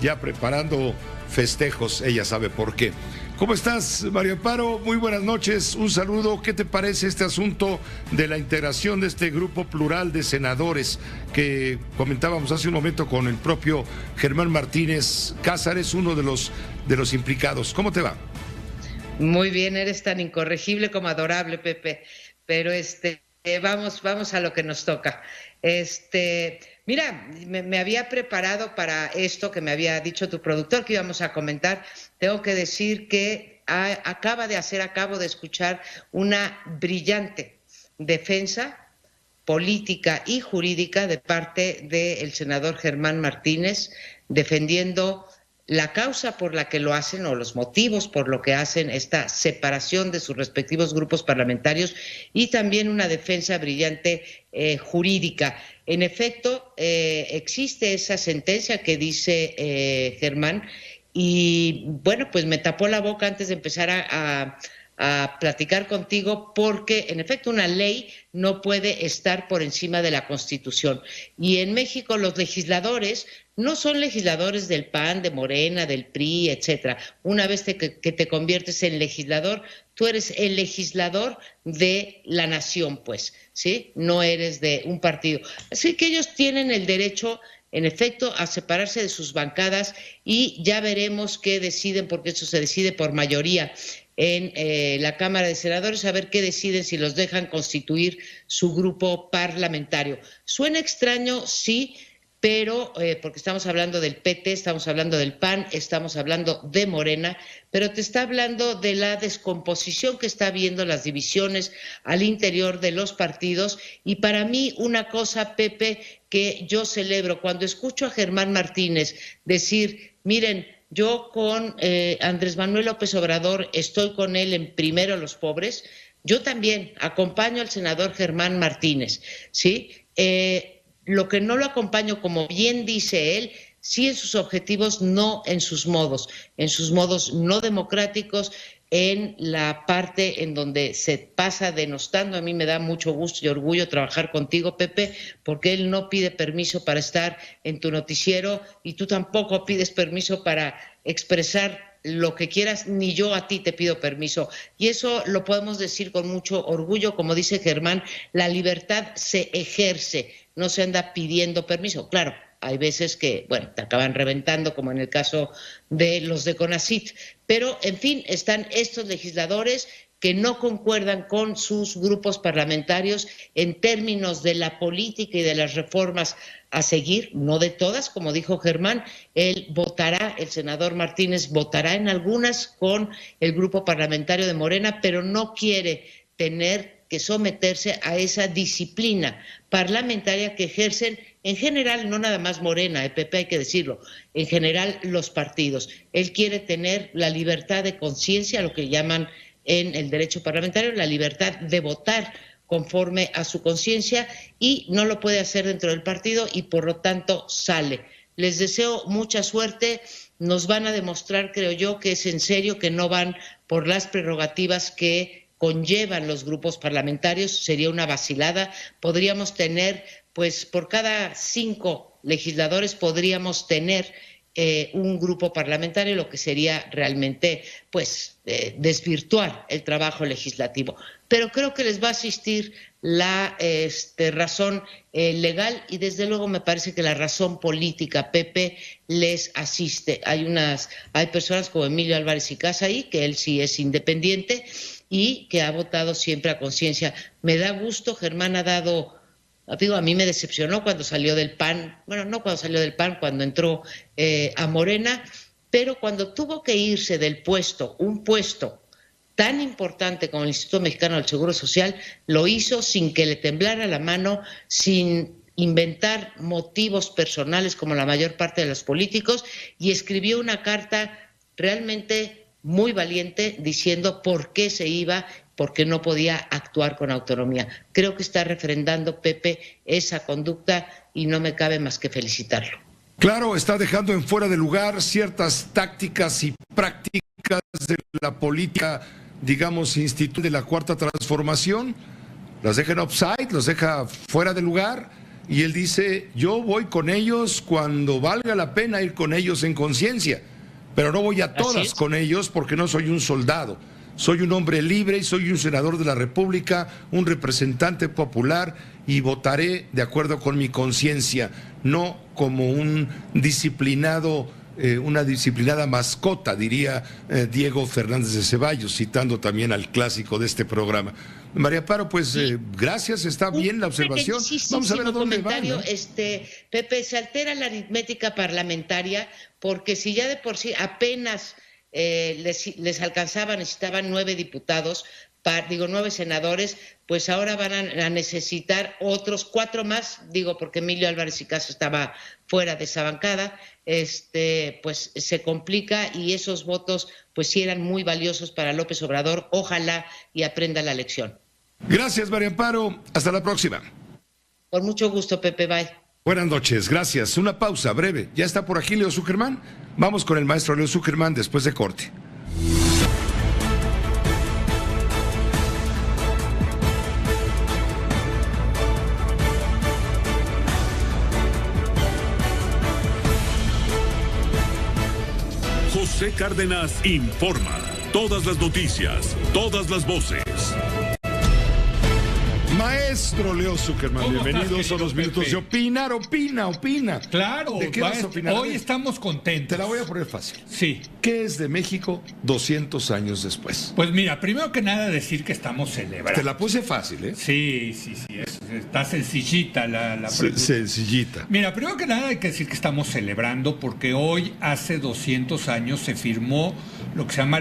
ya preparando festejos, ella sabe por qué. ¿Cómo estás, María Amparo? Muy buenas noches, un saludo. ¿Qué te parece este asunto de la integración de este grupo plural de senadores que comentábamos hace un momento con el propio Germán Martínez Cázares, uno de los implicados? ¿Cómo te va? Muy bien, eres tan incorregible como adorable, Pepe. Pero vamos a lo que nos toca. Mira, me había preparado para esto que me había dicho tu productor que íbamos a comentar. Tengo que decir que acabo de escuchar una brillante defensa política y jurídica de parte del senador Germán Martínez, defendiendo la causa por la que lo hacen o los motivos por lo que hacen esta separación de sus respectivos grupos parlamentarios, y también una defensa brillante jurídica. En efecto, existe esa sentencia que dice Germán, y bueno, pues me tapó la boca antes de empezar a platicar contigo, porque en efecto una ley no puede estar por encima de la Constitución. Y en México los legisladores no son legisladores del PAN, de Morena, del PRI, etcétera. Una vez que te conviertes en legislador, tú eres el legislador de la nación, pues, ¿sí? No eres de un partido. Así que ellos tienen el derecho, en efecto, a separarse de sus bancadas, y ya veremos qué deciden, porque eso se decide por mayoría en la Cámara de Senadores, a ver qué deciden, si los dejan constituir su grupo parlamentario. Suena extraño, sí, pero porque estamos hablando del PT, estamos hablando del PAN, estamos hablando de Morena, pero te está hablando de la descomposición que está habiendo, las divisiones al interior de los partidos. Y para mí una cosa, Pepe, que yo celebro, cuando escucho a Germán Martínez decir, miren, yo con Andrés Manuel López Obrador estoy con él en primero los pobres, yo también acompaño al senador Germán Martínez, ¿sí? Lo que no lo acompaño, como bien dice él, sí en sus objetivos, no en sus modos no democráticos, en la parte en donde se pasa denostando. A mí me da mucho gusto y orgullo trabajar contigo, Pepe, porque él no pide permiso para estar en tu noticiero, y tú tampoco pides permiso para expresar lo que quieras, ni yo a ti te pido permiso. Y eso lo podemos decir con mucho orgullo. Como dice Germán, la libertad se ejerce, no se anda pidiendo permiso. Claro, hay veces que, bueno, te acaban reventando, como en el caso de los de CONACYT. Pero, en fin, están estos legisladores que no concuerdan con sus grupos parlamentarios en términos de la política y de las reformas a seguir, no de todas, como dijo Germán, el senador Martínez votará en algunas con el grupo parlamentario de Morena, pero no quiere tener que someterse a esa disciplina parlamentaria que ejercen en general, no nada más Morena, Pepe, hay que decirlo, en general los partidos. Él quiere tener la libertad de conciencia, lo que llaman en el derecho parlamentario, la libertad de votar conforme a su conciencia, y no lo puede hacer dentro del partido y por lo tanto sale. Les deseo mucha suerte, nos van a demostrar, creo yo, que es en serio, que no van por las prerrogativas que conllevan los grupos parlamentarios. Sería una vacilada. Podríamos tener, pues por cada 5 legisladores podríamos tener un grupo parlamentario, lo que sería realmente pues desvirtuar el trabajo legislativo. Pero creo que les va a asistir la razón legal y desde luego me parece que la razón política, Pepe, les asiste. Hay personas como Emilio Álvarez y Casa ahí, que él sí es independiente y que ha votado siempre a conciencia. Me da gusto, Germán ha dado... Digo, a mí me decepcionó cuando salió del PAN, bueno, no cuando salió del PAN, cuando entró a Morena, pero cuando tuvo que irse del puesto, un puesto tan importante como el Instituto Mexicano del Seguro Social, lo hizo sin que le temblara la mano, sin inventar motivos personales como la mayor parte de los políticos, y escribió una carta realmente muy valiente diciendo por qué se iba, porque no podía actuar con autonomía. Creo que está refrendando, Pepe, esa conducta y no me cabe más que felicitarlo. Claro, está dejando en fuera de lugar ciertas tácticas y prácticas de la política, digamos, instituto de la Cuarta Transformación. Las deja en offside, los deja fuera de lugar y él dice, yo voy con ellos cuando valga la pena ir con ellos en conciencia, pero no voy a todas con ellos porque no soy un soldado. Soy un hombre libre y soy un senador de la República, un representante popular y votaré de acuerdo con mi conciencia, no como un disciplinado, una disciplinada mascota, diría Diego Fernández de Ceballos, citando también al clásico de este programa. María Amparo, pues gracias, está bien la observación. Vamos a ver a dónde va, ¿no? Pepe, se altera la aritmética parlamentaria porque si ya de por sí apenas... les alcanzaba, necesitaban 9 diputados, 9 senadores, pues ahora van a necesitar otros 4 más, porque Emilio Álvarez y Casa estaba fuera de esa bancada, pues se complica y esos votos pues sí eran muy valiosos para López Obrador, ojalá y aprenda la lección. Gracias, María Amparo, hasta la próxima. Con mucho gusto, Pepe, bye. Buenas noches, gracias. Una pausa breve. Ya está por aquí Leo Zuckerman. Vamos con el maestro Leo Zuckerman después de corte. José Cárdenas informa. Todas las noticias, todas las voces. Maestro Leo Zuckerman, bienvenidos a los minutos de opinar. Opina. Claro, ¿de qué vas a opinar? Hoy estamos contentos. Te la voy a poner fácil. Sí. ¿Qué es de México 200 años después? Pues mira, primero que nada decir que estamos celebrando. Te la puse fácil, ¿eh? Sí, está sencillita la pregunta. Sencillita. Mira, primero que nada hay que decir que estamos celebrando porque hoy, hace 200 años, se firmó lo que se llama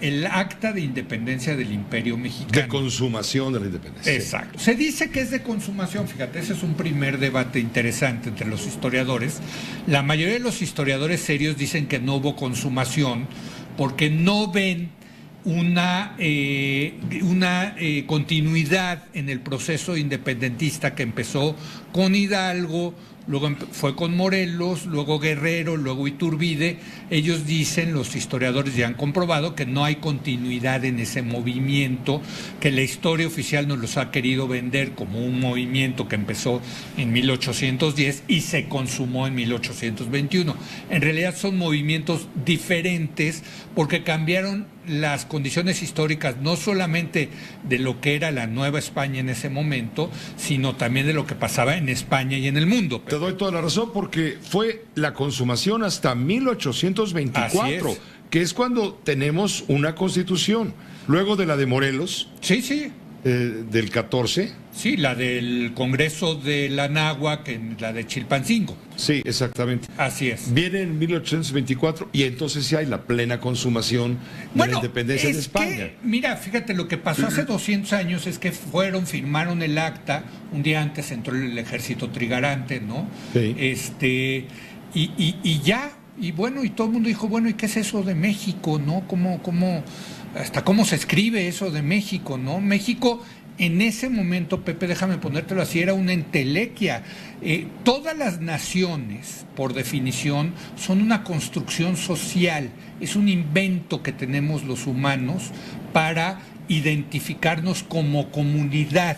el acta de independencia del Imperio Mexicano. De consumación de la independencia. Exacto. Se dice que es de consumación, fíjate, ese es un primer debate interesante entre los historiadores. La mayoría de los historiadores serios dicen que no hubo consumación porque no ven una continuidad en el proceso independentista que empezó con Hidalgo, luego fue con Morelos, luego Guerrero, luego Iturbide. Ellos dicen, los historiadores ya han comprobado, que no hay continuidad en ese movimiento, que la historia oficial nos los ha querido vender como un movimiento que empezó en 1810 y se consumó en 1821. En realidad son movimientos diferentes porque cambiaron las condiciones históricas, no solamente de lo que era la Nueva España en ese momento, sino también de lo que pasaba en España y en el mundo. Te doy toda la razón porque fue la consumación hasta 1824, que es cuando tenemos una constitución. Luego de la de Morelos. Sí, sí. Del 14. Sí, la del Congreso de la Náhuac, la de Chilpancingo. Sí, exactamente. Así es. Viene en 1824 y entonces sí hay la plena consumación de la independencia de España. Mira, fíjate, lo que pasó hace 200 años es que firmaron el acta, un día antes entró el ejército trigarante, ¿no? Sí. Y ya, y bueno, y todo el mundo dijo, bueno, ¿y qué es eso de México, no? Hasta cómo se escribe eso de México, ¿no? México, en ese momento, Pepe, déjame ponértelo así, era una entelequia. Todas las naciones, por definición, son una construcción social, es un invento que tenemos los humanos para identificarnos como comunidad.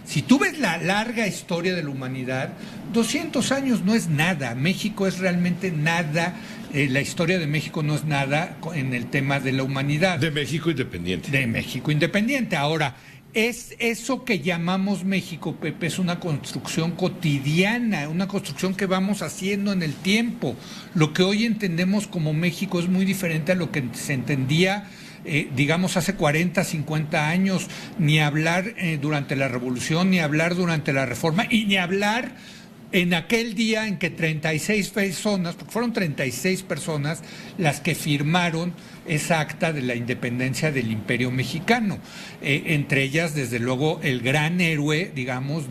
Si tú ves la larga historia de la humanidad, 200 años no es nada, México es realmente nada. La historia de México no es nada en el tema de la humanidad. De México independiente. De México independiente. Ahora, es eso que llamamos México, Pepe, es una construcción cotidiana, una construcción que vamos haciendo en el tiempo. Lo que hoy entendemos como México es muy diferente a lo que se entendía, digamos, hace 40, 50 años, ni hablar durante la Revolución, ni hablar durante la Reforma, y ni hablar en aquel día en que 36 personas, porque fueron 36 personas las que firmaron esa acta de la independencia del Imperio Mexicano, entre ellas, desde luego, el gran héroe, digamos,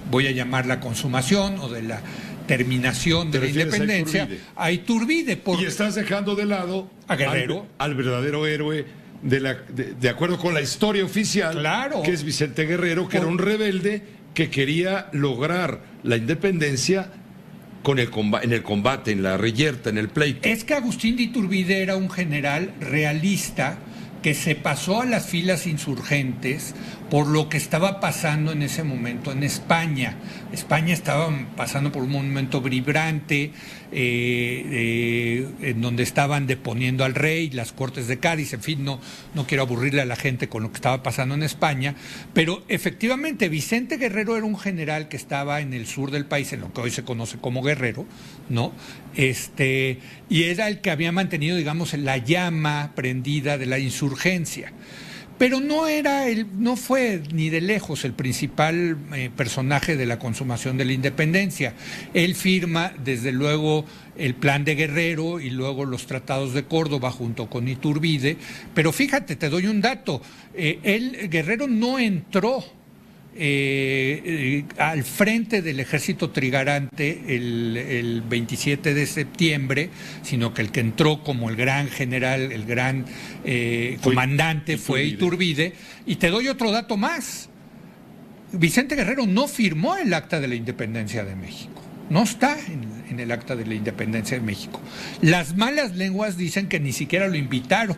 voy a llamar la consumación o de la terminación de la independencia, a Iturbide. Y estás dejando de lado a Guerrero, al verdadero héroe de acuerdo con la historia oficial, claro, que es Vicente Guerrero, que era un rebelde que quería lograr la independencia en el combate, en la reyerta, en el pleito. Es que Agustín de Iturbide era un general realista que se pasó a las filas insurgentes por lo que estaba pasando en ese momento en España. España estaba pasando por un momento vibrante, en donde estaban deponiendo al rey, las Cortes de Cádiz, en fin, no quiero aburrirle a la gente con lo que estaba pasando en España, pero efectivamente Vicente Guerrero era un general que estaba en el sur del país, en lo que hoy se conoce como Guerrero, ¿no? Y era el que había mantenido, digamos, la llama prendida de la insurgencia. Pero no fue ni de lejos el principal personaje de la consumación de la independencia. Él firma, desde luego, el Plan de Guerrero y luego los Tratados de Córdoba junto con Iturbide. Pero fíjate, te doy un dato. Guerrero no entró al frente del ejército trigarante el 27 de septiembre, sino que el que entró como el gran general, el gran comandante fue Iturbide. Y te doy otro dato más. Vicente Guerrero no firmó el Acta de la Independencia de México. No está en el Acta de la Independencia de México. Las malas lenguas dicen que ni siquiera lo invitaron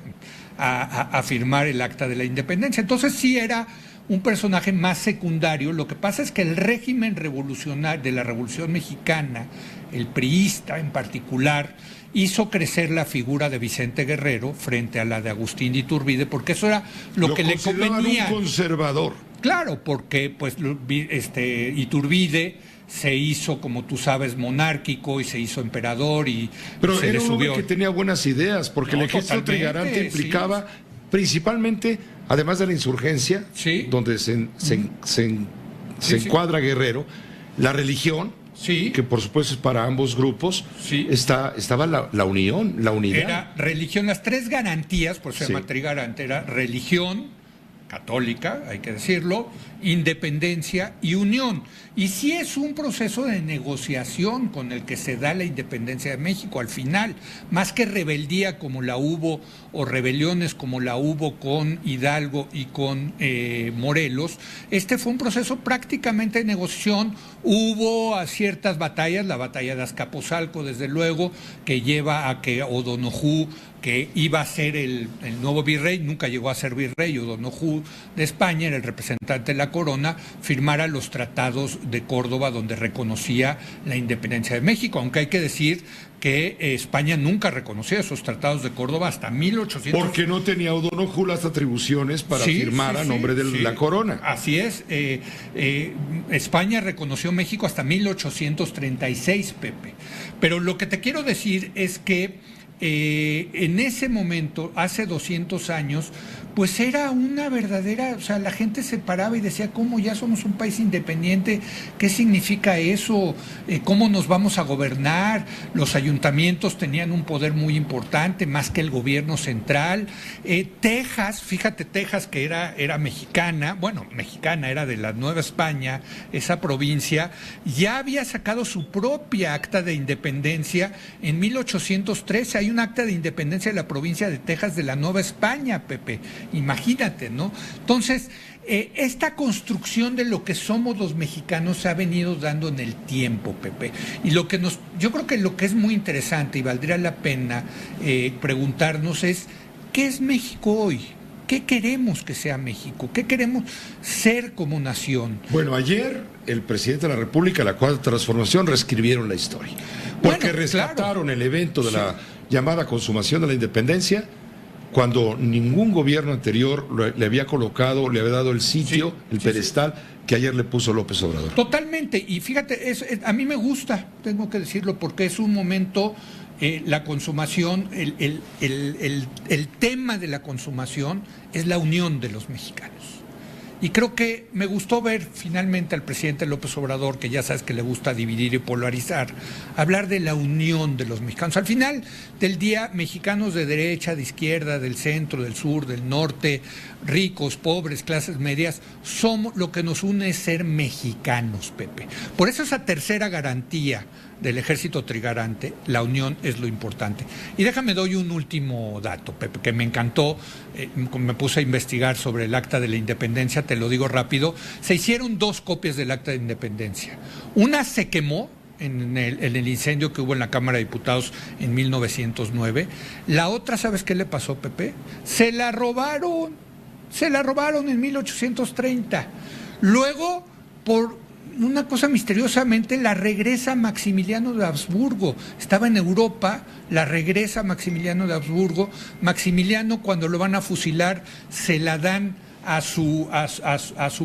a firmar el Acta de la Independencia. Entonces sí era un personaje más secundario. Lo que pasa es que el régimen revolucionario de la Revolución Mexicana, el priista en particular, hizo crecer la figura de Vicente Guerrero frente a la de Agustín de Iturbide, porque eso era lo que le convenía. Un conservador. Claro, porque pues Iturbide se hizo, como tú sabes, monárquico y se hizo emperador pero se era le subió. Un hombre que tenía buenas ideas, porque el ejército trigarante implicaba principalmente, además de la insurgencia, donde se encuadra Guerrero, la religión, que por supuesto es para ambos grupos, estaba la unión, la unidad. Era religión, las tres garantías, por ser trigarante, era religión católica, hay que decirlo, independencia y unión. Y sí es un proceso de negociación con el que se da la independencia de México al final, más que rebeldía como la hubo, o rebeliones como la hubo con Hidalgo y con Morelos. Este fue un proceso prácticamente de negociación. Hubo ciertas batallas, la batalla de Azcapotzalco, desde luego, que lleva a que O'Donoghue, que iba a ser el nuevo virrey, nunca llegó a ser virrey, O'Donoghue de España, era el representante de la corona, firmara los tratados de Córdoba donde reconocía la independencia de México, aunque hay que decir que España nunca reconoció esos tratados de Córdoba hasta 1800. Porque no tenía O'Donoghue las atribuciones para firmar a nombre de la corona. Así es. España reconoció México hasta 1836, Pepe. Pero lo que te quiero decir es que en ese momento, hace 200 años, pues era una verdadera, o sea, la gente se paraba y decía, ¿cómo ya somos un país independiente? ¿Qué significa eso? ¿Cómo nos vamos a gobernar? Los ayuntamientos tenían un poder muy importante, más que el gobierno central. Texas, fíjate, Texas, que era mexicana, era de la Nueva España, esa provincia, ya había sacado su propia acta de independencia en 1813. Hay un acta de independencia de la provincia de Texas de la Nueva España, Pepe. Imagínate, ¿no? Entonces, esta construcción de lo que somos los mexicanos se ha venido dando en el tiempo, Pepe. Y yo creo que lo que es muy interesante y valdría la pena preguntarnos es, ¿qué es México hoy? ¿Qué queremos que sea México? ¿Qué queremos ser como nación? Bueno, ayer el presidente de la República, la Cuarta Transformación, reescribieron la historia. Porque rescataron el evento de la llamada consumación de la independencia, cuando ningún gobierno anterior le había colocado, le había dado el sitio, el pedestal que ayer le puso López Obrador. Totalmente, y fíjate, a mí me gusta, tengo que decirlo, porque es un momento, la consumación, el tema de la consumación es la unión de los mexicanos. Y creo que me gustó ver finalmente al presidente López Obrador, que ya sabes que le gusta dividir y polarizar, hablar de la unión de los mexicanos. Al final del día, mexicanos de derecha, de izquierda, del centro, del sur, del norte, ricos, pobres, clases medias, somos, lo que nos une es ser mexicanos, Pepe. Por eso esa tercera garantía del ejército trigarante, la unión es lo importante. Y déjame doy un último dato, Pepe, que me encantó, me puse a investigar sobre el acta de la independencia, te lo digo rápido. Se hicieron 2 copias del acta de independencia. Una se quemó en el incendio que hubo en la Cámara de Diputados en 1909. La otra, ¿sabes qué le pasó, Pepe? Se la robaron en 1830. Luego, por una cosa misteriosamente, la regresa Maximiliano de Habsburgo. Estaba en Europa, la regresa Maximiliano de Habsburgo. Maximiliano, cuando lo van a fusilar, se la dan a su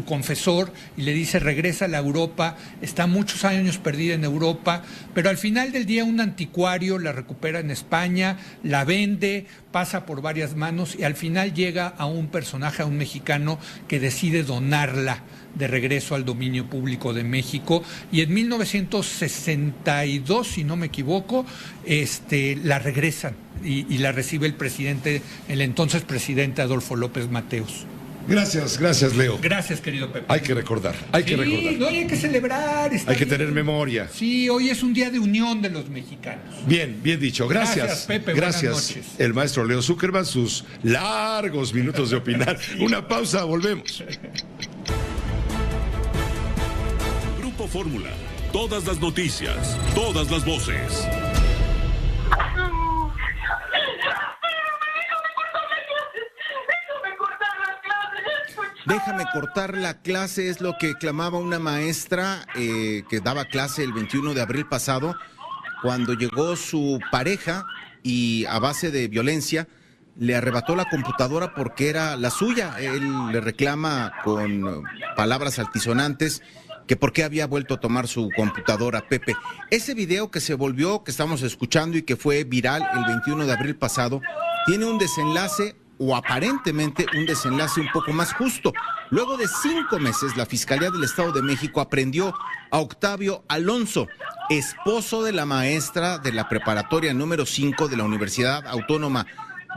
confesor y le dice, regresa a la Europa, está muchos años perdida en Europa, pero al final del día un anticuario la recupera en España, la vende, pasa por varias manos y al final llega a un personaje, a un mexicano que decide donarla de regreso al dominio público de México, y en 1962, si no me equivoco, la regresan y la recibe el entonces presidente Adolfo López Mateos. Gracias, Leo. Gracias, querido Pepe. Hay que recordar, hay que celebrar. Hay que tener memoria. Sí, hoy es un día de unión de los mexicanos. Bien dicho. Gracias, Pepe. Gracias, buenas noches. El maestro Leo Zuckerman, sus largos minutos de opinar. Una pausa, volvemos. Grupo Fórmula. Todas las noticias, todas las voces. Déjame cortar la clase, es lo que clamaba una maestra que daba clase el 21 de abril pasado, cuando llegó su pareja y a base de violencia le arrebató la computadora porque era la suya. Él le reclama con palabras altisonantes que por qué había vuelto a tomar su computadora, Pepe. Ese video que se volvió, que estamos escuchando y que fue viral el 21 de abril pasado, tiene un desenlace, o aparentemente un desenlace un poco más justo. Luego de 5 meses, la Fiscalía del Estado de México aprendió a Octavio Alonso, esposo de la maestra de la preparatoria número 5 de la Universidad Autónoma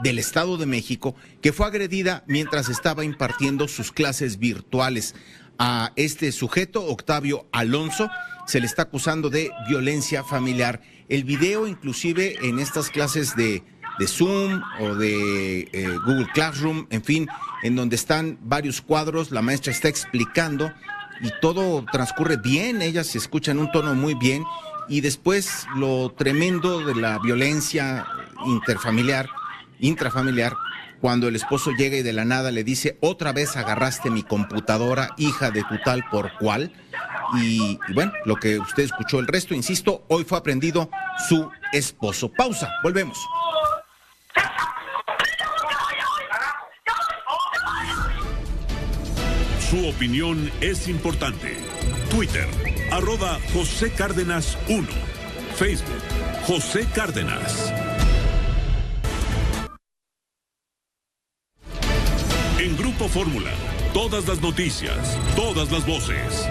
del Estado de México, que fue agredida mientras estaba impartiendo sus clases virtuales. A este sujeto, Octavio Alonso, se le está acusando de violencia familiar. El video, inclusive, en estas clases de Zoom o de Google Classroom, en fin, en donde están varios cuadros, la maestra está explicando y todo transcurre bien, ella se escucha en un tono muy bien, y después lo tremendo de la violencia intrafamiliar, cuando el esposo llega y de la nada le dice, otra vez agarraste mi computadora, hija de tu tal por cual. Y bueno, lo que usted escuchó, el resto, insisto, hoy fue aprendido su esposo. Pausa, volvemos. Su opinión es importante. Twitter, @José Cárdenas 1. Facebook, José Cárdenas. Grupo Fórmula. Todas las noticias, todas las voces.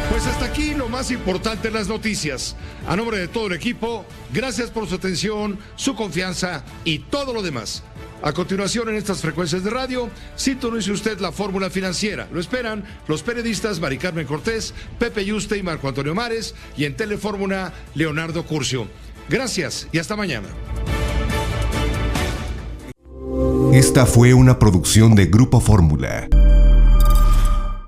Pues hasta aquí lo más importante en las noticias. A nombre de todo el equipo, gracias por su atención, su confianza y todo lo demás. A continuación, en estas frecuencias de radio, sintonice usted la fórmula financiera. Lo esperan los periodistas Mari Carmen Cortés, Pepe Yuste y Marco Antonio Mares, y en Telefórmula, Leonardo Curcio. Gracias y hasta mañana. Esta fue una producción de Grupo Fórmula.